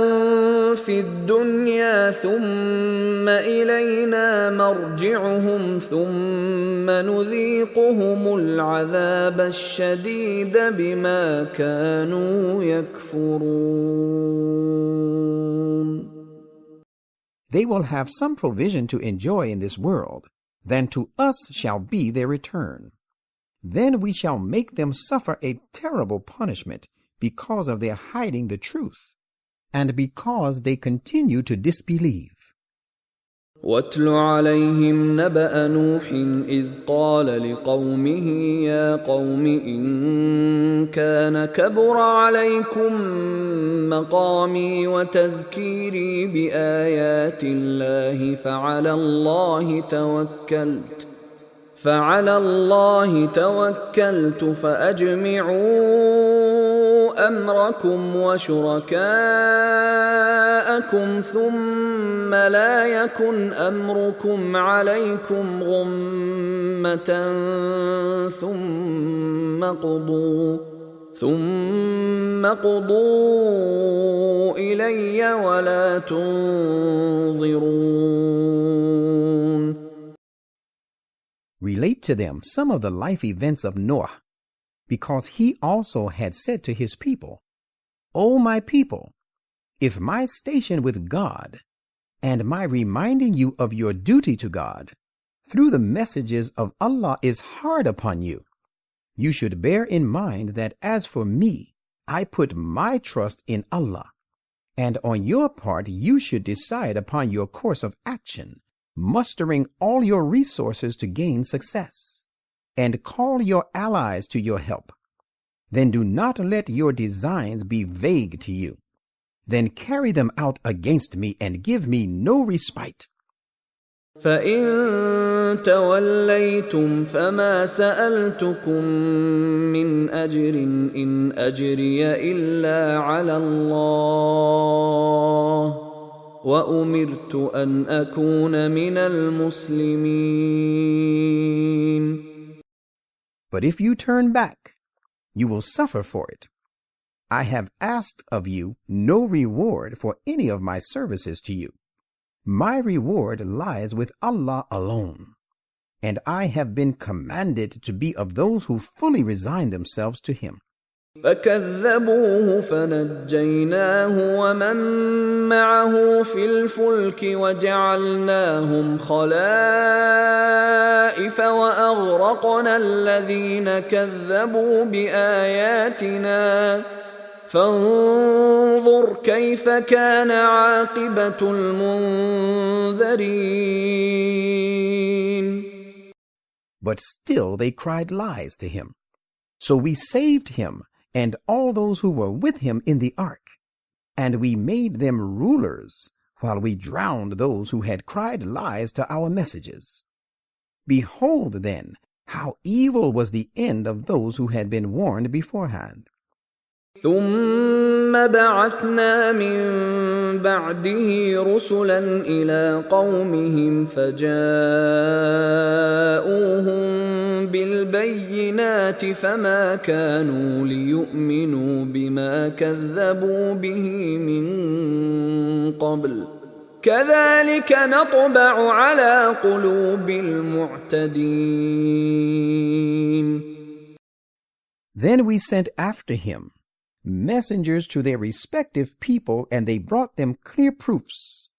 في الدنيا ثم إلينا مرجعهم ثم نذيقهم العذاب الشديد بما كانوا يكفرون. They will have some provision to enjoy in this world, then to us shall be their return. Then we shall make them suffer a terrible punishment because of their hiding the truth, and because they continue to disbelieve. واتل عليهم نبأ نوح إذ قال لقومه يا قوم إن كان كبر عليكم مقامي وتذكيري بآيات الله فعلى الله توكلت فأجمعوا أمركم وشركاءكم ثم لا يكن أمركم عليكم غمة ثم قضوا إلي ولا تنظرون. Relate to them some of the life events of Noah, because he also had said to his people, O my people, if my station with God and my reminding you of your duty to God through the messages of Allah is hard upon you, you should bear in mind that as for me, I put my trust in Allah, and on your part you should decide upon your course of action, mustering all your resources to gain success, and call your allies to your help. Then do not let your designs be vague to you. Then carry them out against me and give me no respite. فإن توليتم فما سألتكم من أجر إن أجري إلا على الله وأمرت أن أكون من المسلمين. But if you turn back, you will suffer for it. I have asked of you no reward for any of my services to you. My reward lies with Allah alone, and I have been commanded to be of those who fully resign themselves to Him. فكذبوه فنجيناه ومن معه في الفلك وجعلناهم خلائف وأغرقنا الذين كذبوا بآياتنا فانظر كيف كان عاقبة المنذرين. But still they cried lies to him. So we saved him and all those who were with him in the ark, and we made them rulers while we drowned those who had cried lies to our messages. Behold then how evil was the end of those who had been warned beforehand. ثم بعثنا من بعده رسلا إلى قومهم فجاءوهم بالبينات فما كانوا ليؤمنوا بما كذبوا به من قبل كذلك نطبع على قلوب المعتدين. Then we sent after him messengers to their respective people, and they brought them clear proofs.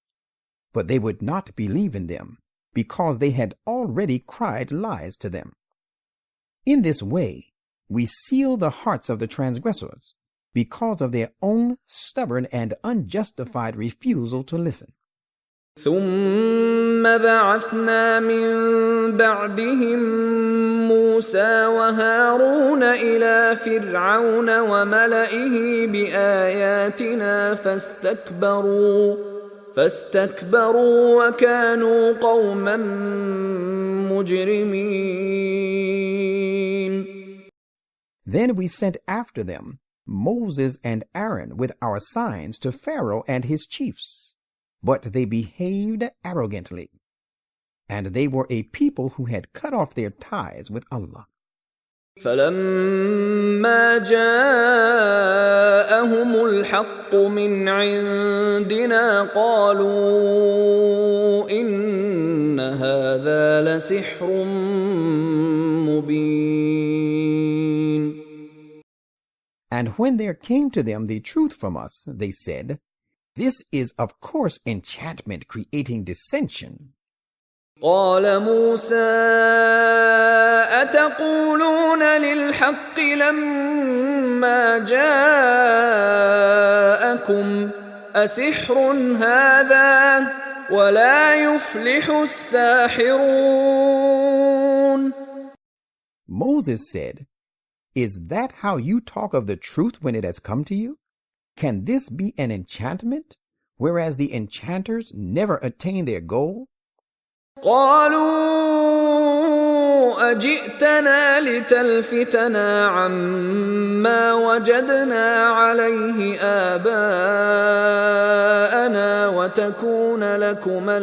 But they would not believe in them, because they had already cried lies to them. In this way, we seal the hearts of the transgressors, because of their own stubborn and unjustified refusal to listen. ثم بعثنا من بعدهم موسى وهارون إلى فرعون وملئه بآياتنا فاستكبروا وكانوا قوما مجرمين. Then we sent after them Moses and Aaron with our signs to Pharaoh and his chiefs. But they behaved arrogantly, and they were a people who had cut off their ties with Allah. فلما جاءهم الحق من عندنا قالوا إن هذا لسحر مبين. And when there came to them the truth from us, they said, "This is of course enchantment creating dissension." قال موسى أتقولون للحق لما جاءكم أسحر هذا ولا يفلح الساحرون. Moses said, "Is that how you talk of the truth when it has come to you? Can this be an enchantment, whereas the enchanters never attain their goal?" قالوا أجئتنا لتلفتنا عما وجدنا عليه آباءنا وتكون لكما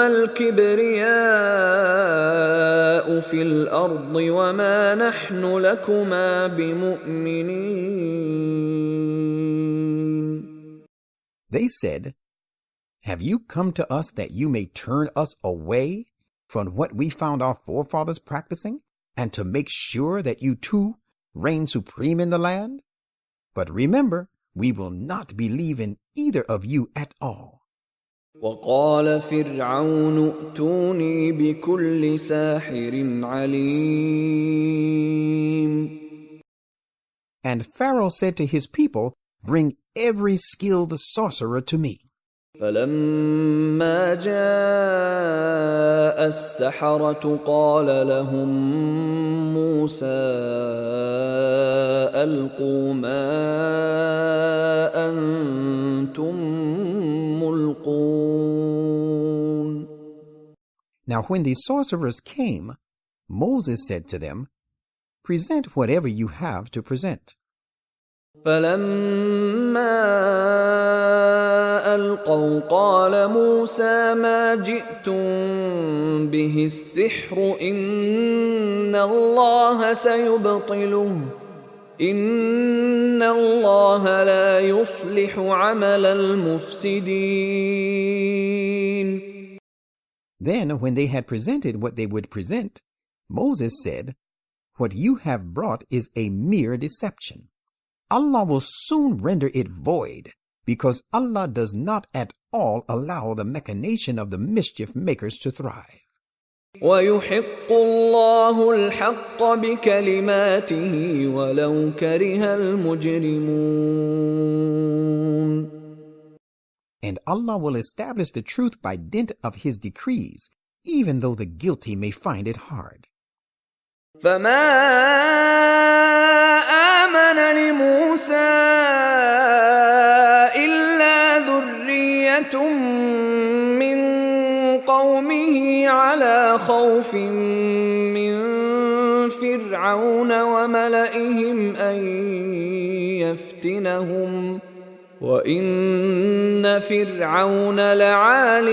الكبرياء في الأرض وما نحن لكما بمؤمنين. They said, "Have you come to us that you may turn us away from what we found our forefathers practicing, and to make sure that you too reign supreme in the land? But remember, we will not believe in either of you at all." وقال فرعون ائتوني بكل ساحر عليم. And Pharaoh said to his people, "Bring every skilled sorcerer to me." فلما جاء السحرة قال لهم موسى ألقوا ما أنتم ملقون. Now when the sorcerers came, Moses said to them, "Present whatever you have to present." فلما ألقوا قال موسى ما جئتم به السحر إن الله سيبطله إن الله لا يصلح عمل المفسدين. Then when they had presented what they would present, Moses said, "What you have brought is a mere deception. Allah will soon render it void, because Allah does not at all allow the machination of the mischief makers to thrive." وَيُحِقُّ اللَّهُ الْحَقَّ بِكَلِمَاتِهِ وَلَوْ كَرِهَ الْمُجْرِمُونَ. And Allah will establish the truth by dint of His decrees, even though the guilty may find it hard. فَمَا آمَنَ لِمُوسَى إِلَّا ذُرِّيَّةٌ مِّن قَوْمِهِ عَلَى خَوْفٍ مِّن فِرْعَوْنَ وَمَلَئِهِمْ أَن يَفْتِنَهُمْ وَإِنَّ فِرْعَوْنَ لَعَالٍ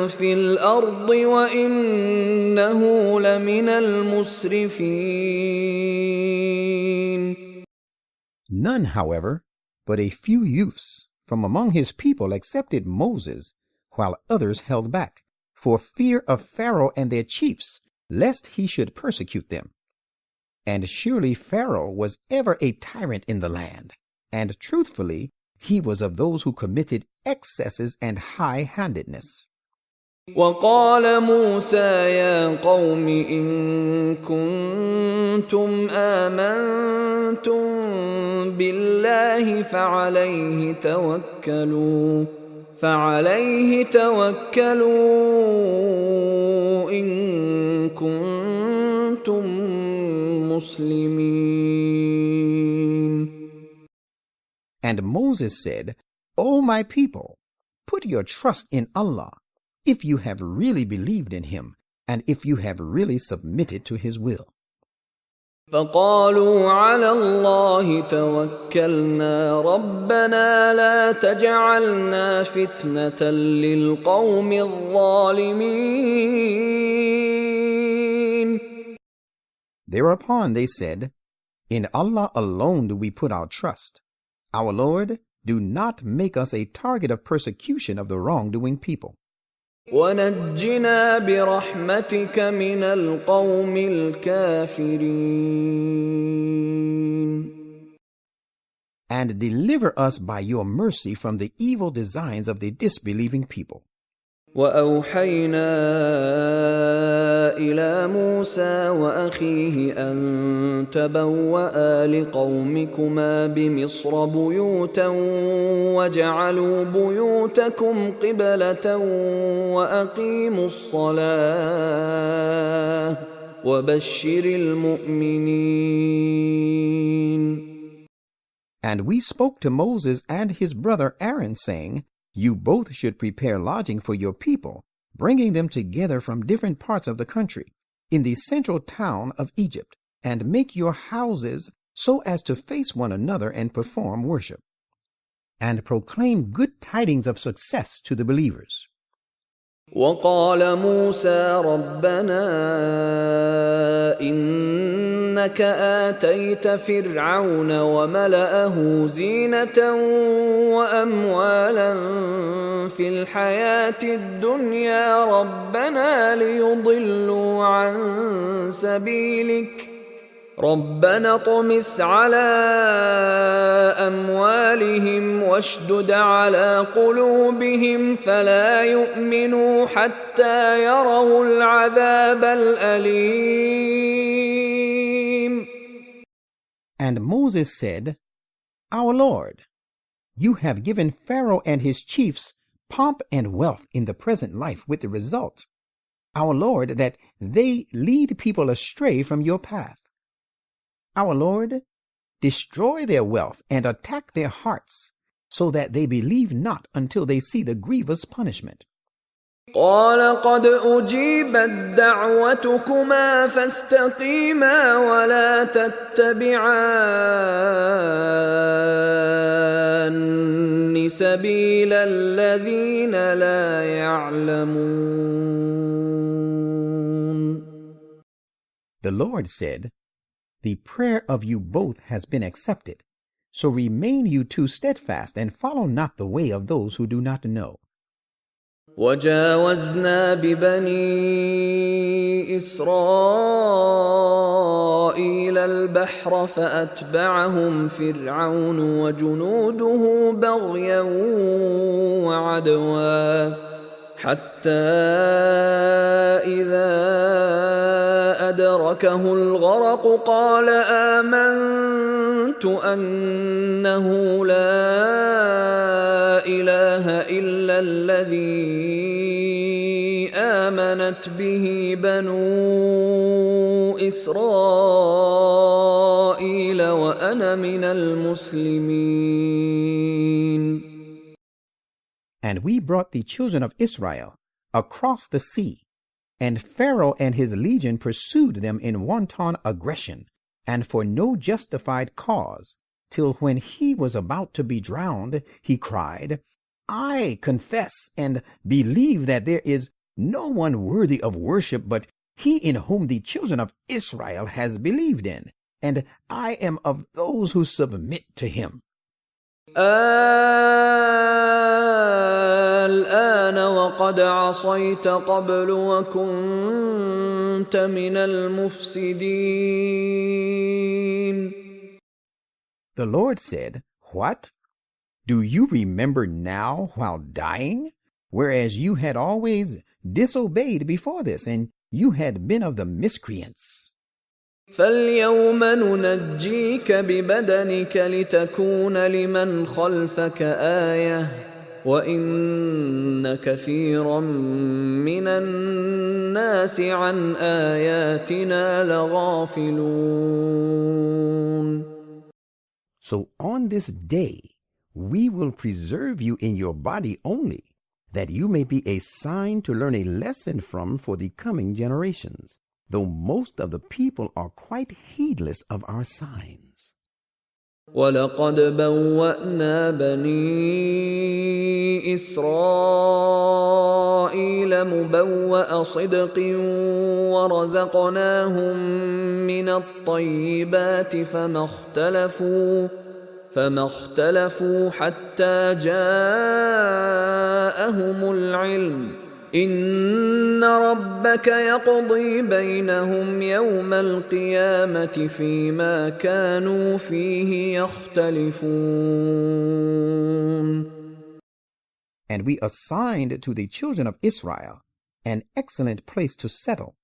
فِي الْأَرْضِ وَإِنَّهُ لَمِنَ الْمُسْرِفِينَ. None, however, but a few youths from among his people accepted Moses, while others held back, for fear of Pharaoh and their chiefs, lest he should persecute them. And surely Pharaoh was ever a tyrant in the land, and truthfully, he was of those who committed excesses and high-handedness. وقال موسى يا قوم إن كنتم آمنتم بالله فعليه توكلوا إن كنتم مسلمين. And Moses said, "O my people, put your trust in Allah, if you have really believed in Him, and if you have really submitted to His will." فقالوا على الله توكلنا ربنا لا تجعلنا فتنة للقوم الظالمين. Thereupon they said, "In Allah alone do we put our trust. Our Lord, do not make us a target of persecution of the wrongdoing people. وَنَجِّنَا بِرَحْمَتِكَ مِنَ الْقَوْمِ الْكَافِرِينَ. And deliver us by your mercy from the evil designs of the disbelieving people." وَأَوْحَيْنَا إِلَى مُوسَى وَأَخِيهِ أَن تَبَوَّآ لِقَوْمِكُمَا بِمِصْرَ بُيُوتًا وَاجْعَلُوا بُيُوتَكُمْ قِبْلَةً وَأَقِيمُوا الصَّلَاةَ وَبَشِّرِ الْمُؤْمِنِينَ. And we spoke to Moses and his brother Aaron, saying, "You both should prepare lodging for your people, bringing them together from different parts of the country, in the central town of Egypt, and make your houses so as to face one another and perform worship, and proclaim good tidings of success to the believers." وقال موسى ربنا إنك آتيت فرعون وملأه زينة وأموالا في الحياة الدنيا ربنا ليضلوا عن سبيلك ربنا اطمس على أموالهم واشدد على قلوبهم فلا يؤمنوا حتى يروا العذاب الأليم. And Moses said, "Our Lord, you have given Pharaoh and his chiefs pomp and wealth in the present life, with the result, our Lord, that they lead people astray from your path. Our Lord, destroy their wealth and attack their hearts, so that they believe not until they see the grievous punishment. قال قد أجيبت دعوتكما فاستقيما ولا تتبعان سبيل الذين لا يعلمون. The Lord said, the prayer of you both has been accepted, so remain you two steadfast and follow not the way of those who do not know. وجاوزنا ببني إسرائيل البحر فأتبعهم فرعون وجنوده بغيا وعدوا حتى إذا أدركه الغرق قال آمنت أنه لا إله إلا الذي آمنت به بنو إسرائيل وأنا من المسلمين. And we brought the children of Israel across the sea, and Pharaoh and his legion pursued them in wanton aggression, and for no justified cause, till when he was about to be drowned, he cried, I confess and believe that there is no one worthy of worship but he in whom the children of Israel has believed in, and I am of those who submit to him. الآن وقد عصيت قبل وكنت من المفسدين. The Lord said, What? Do you remember now while dying, whereas you had always disobeyed before this, and you had been of the miscreants? فاليوم ننجيك ببدنك لتكون لمن خلفك آية وإن كثيرا من الناس عن آياتنا لغافلون. So on this day we will preserve you in your body only, that you may be a sign to learn a lesson from for the coming generations, though most of the people are quite heedless of our signs. وَلَقَدْ بَوَّأْنَا بَنِي إِسْرَائِيلَ مُبَوَّأَ صِدْقٍ وَرَزَقْنَاهُم مِّنَ الطَّيِّبَاتِ فما اختلفوا حتى جاءهم العلم إن ربك يقضي بينهم يوم القيامة فيما كانوا فيه يختلفون. And we assigned to the children of Israel an excellent place to settle,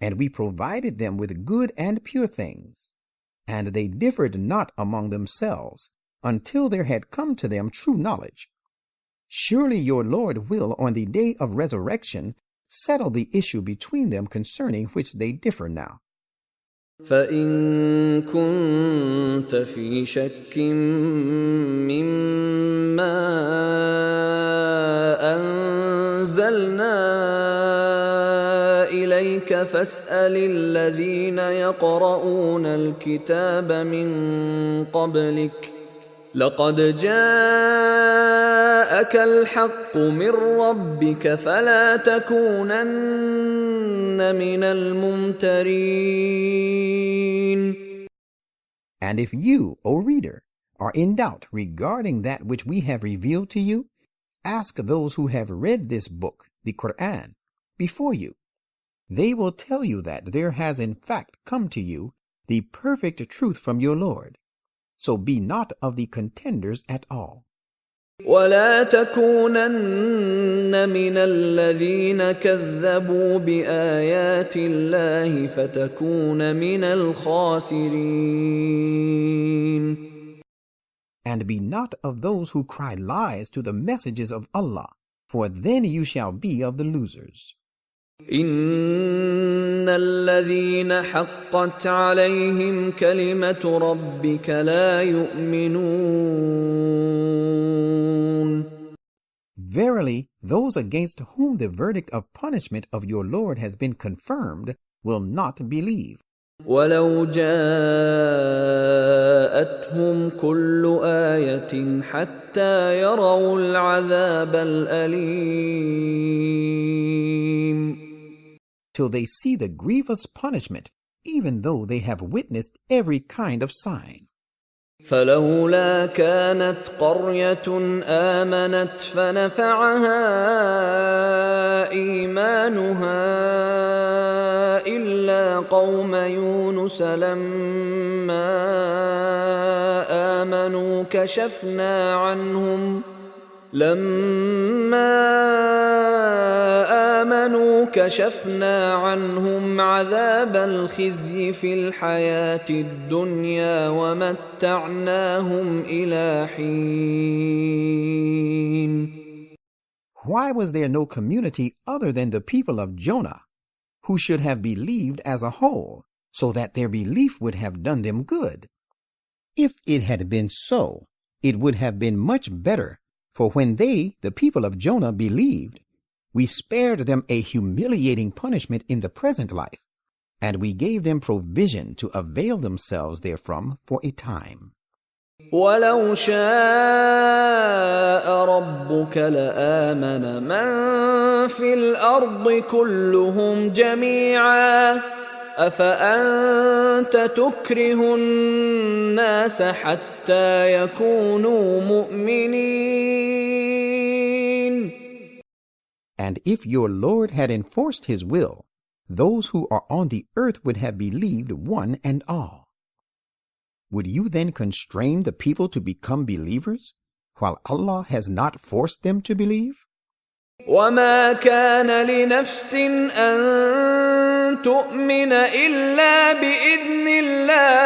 and we provided them with good and pure things, and they differed not among themselves until there had come to them true knowledge. Surely your Lord will, on the day of resurrection, settle the issue between them concerning which they differ now. فَإِن كُنتَ فِي شَكٍّ مِّمَّا أَنزَلْنَا إِلَيْكَ فَاسْأَلِ الَّذِينَ يَقْرَؤُونَ الْكِتَابَ مِن قَبْلِكَ لقد جاءك الحق من ربك فلا تكونن من الممترين. And if you, O reader, are in doubt regarding that which we have revealed to you, ask those who have read this book, the Quran, before you. They will tell you that there has in fact come to you the perfect truth from your Lord. So be not of the contenders at all. ولا تكونن من الذين كذبوا بآيات الله فتكون من الخاسرين. And be not of those who cry lies to the messages of Allah, for then you shall be of the losers. إن الذين حقت عليهم كلمة ربك لا يؤمنون. Verily, those against whom the verdict of punishment of your Lord has been confirmed will not believe. ولو جاءتهم كل آية حتى يروا العذاب الأليم. Till they see the grievous punishment, even though they have witnessed every kind of sign. فلولا كانت قرية آمنت فنفعها إيمانها إلا قوم يونس لما آمنوا كشفنا عنهم عذاب الخزي في الحياة الدنيا ومتعناهم إلى حين. Why was there no community other than the people of Jonah, who should have believed as a whole, so that their belief would have done them good? If it had been so, it would have been much better, for when they, the people of Jonah, believed, we spared them a humiliating punishment in the present life, and we gave them provision to avail themselves therefrom for a time. ولو شاء ربك لآمن من في الأرض كلهم جميعا أفأنت تكره الناس حتى يكونوا مؤمنين. And if your Lord had enforced his will, those who are on the earth would have believed one and all. Would you then constrain the people to become believers, while Allah has not forced them to believe? وما كان لنفس أن تؤمن إلا بإذن الله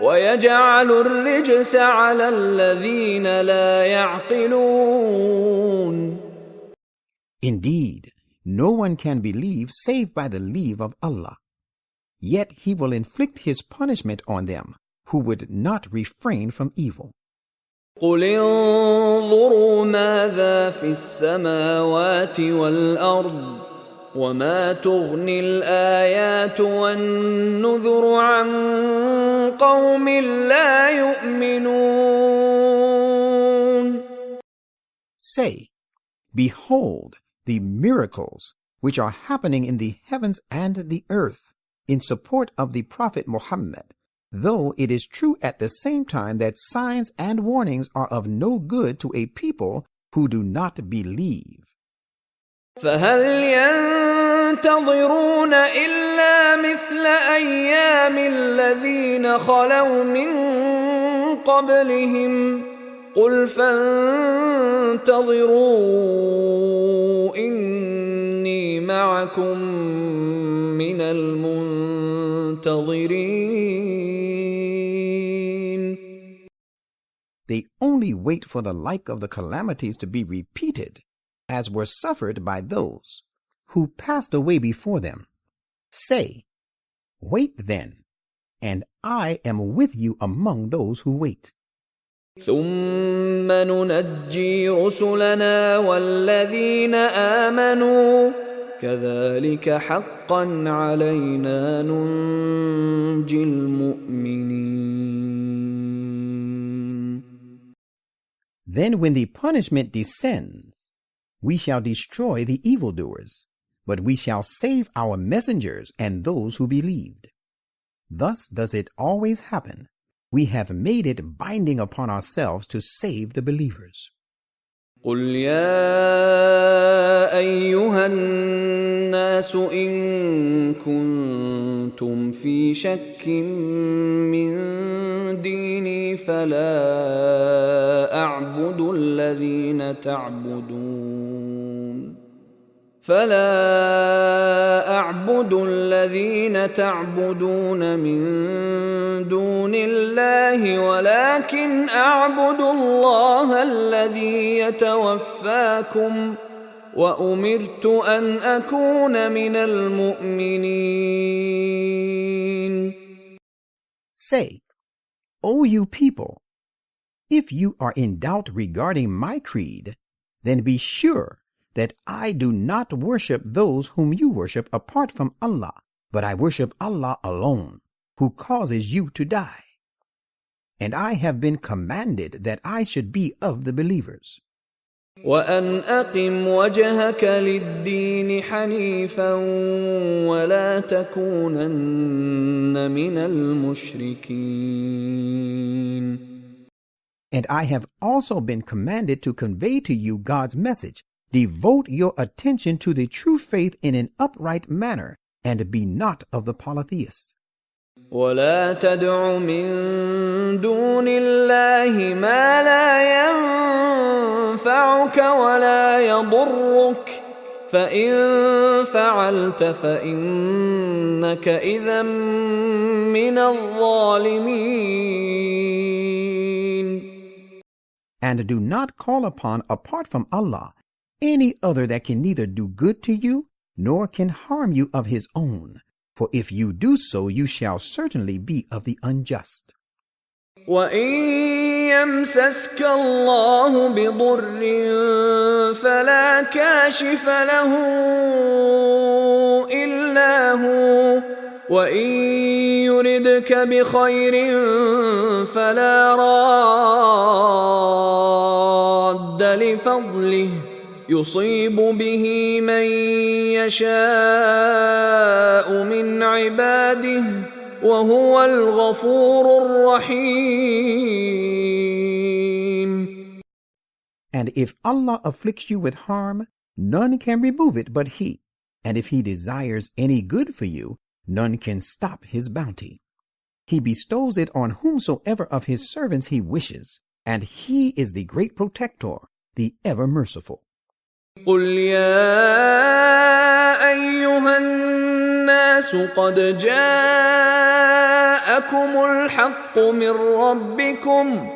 ويجعل الرجس على الذين لا يعقلون. Indeed, no one can believe save by the leave of Allah. Yet he will inflict his punishment on them who would not refrain from evil. قل انظروا ماذا في السماوات والأرض وما تغني الآيات والنذر عن قوم لا يؤمنون. Say, behold the miracles which are happening in the heavens and the earth in support of the Prophet Muhammad, though it is true at the same time that signs and warnings are of no good to a people who do not believe. فهل ينتظرون إلا مثل أيام الذين خلوا من قبلهم قل فانتظروا إني معكم من المنتظرين. They only wait for the like of the calamities to be repeated, as were suffered by those who passed away before them. Say, wait then, and I am with you among those who wait. ثم ننجي رسلنا والذين آمنوا كذلك حقا علينا ننجي المؤمنين. Then when the punishment descends, we shall destroy the evildoers, but we shall save our messengers and those who believed. Thus does it always happen. We have made it binding upon ourselves to save the believers. قل يا أيها الناس إن كنتم في شك من ديني فلا أعبد الذين تعبدون من دون الله ولكن أعبد الله الذي يتوفاكم وأمرت أن أكون من المؤمنين. Say, O you people, if you are in doubt regarding my creed, then be sure that I do not worship those whom you worship apart from Allah, but I worship Allah alone, who causes you to die. And I have been commanded that I should be of the believers. وأن أقم وجهك للدين حنيفا ولا تكونن من المشركين. And I have also been commanded to convey to you God's message. Devote your attention to the true faith in an upright manner, and be not of the polytheists. ولا تدع من دون الله ما لا ينفعك ولا يضرك فإن فعلت فإنك إذا من الظالمين. And do not call upon, apart from Allah, any other that can neither do good to you nor can harm you of his own. For if you do so, you shall certainly be of the unjust. وَإِن يَمْسَسْكَ اللَّهُ بِضُرٍّ فَلَا كَاشِفَ لَهُ إِلَّا هُوَ وَإِن يُرِدْكَ بِخَيْرٍ فَلَا رَادَّ لِفَضْلِهِ يصيب به من يشاء من عباده وهو الغفور الرحيم. And if Allah afflicts you with harm, none can remove it but He. And if He desires any good for you, none can stop His bounty. He bestows it on whomsoever of His servants He wishes, and He is the great protector, the ever merciful. قل يا أيها الناس قد جاءكم الحق من ربكم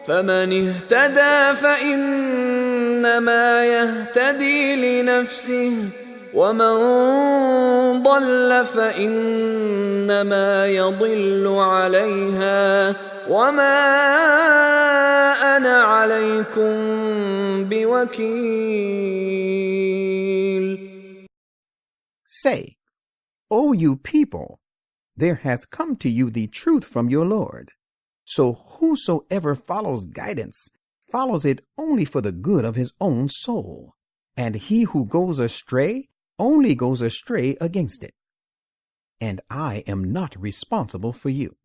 فمن اهتدى فإنما يهتدي لنفسه ومن ضل فإنما يضل عليها وما أنا عليكم بوكيل. Say, O you people, there has come to you the truth from your Lord. So whosoever follows guidance follows it only for the good of his own soul, and he who goes astray only goes astray against it. And I am not responsible for you.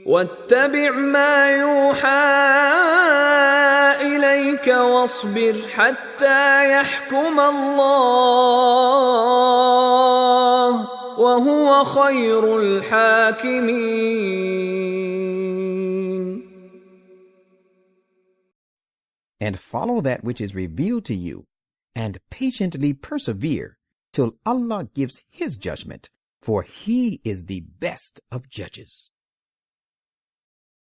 واتبع ما يوحى إليك واصبر حتى يحكم الله وهو خير الحاكمين. And follow that which is revealed to you, and patiently persevere till Allah gives His judgment, for He is the best of judges.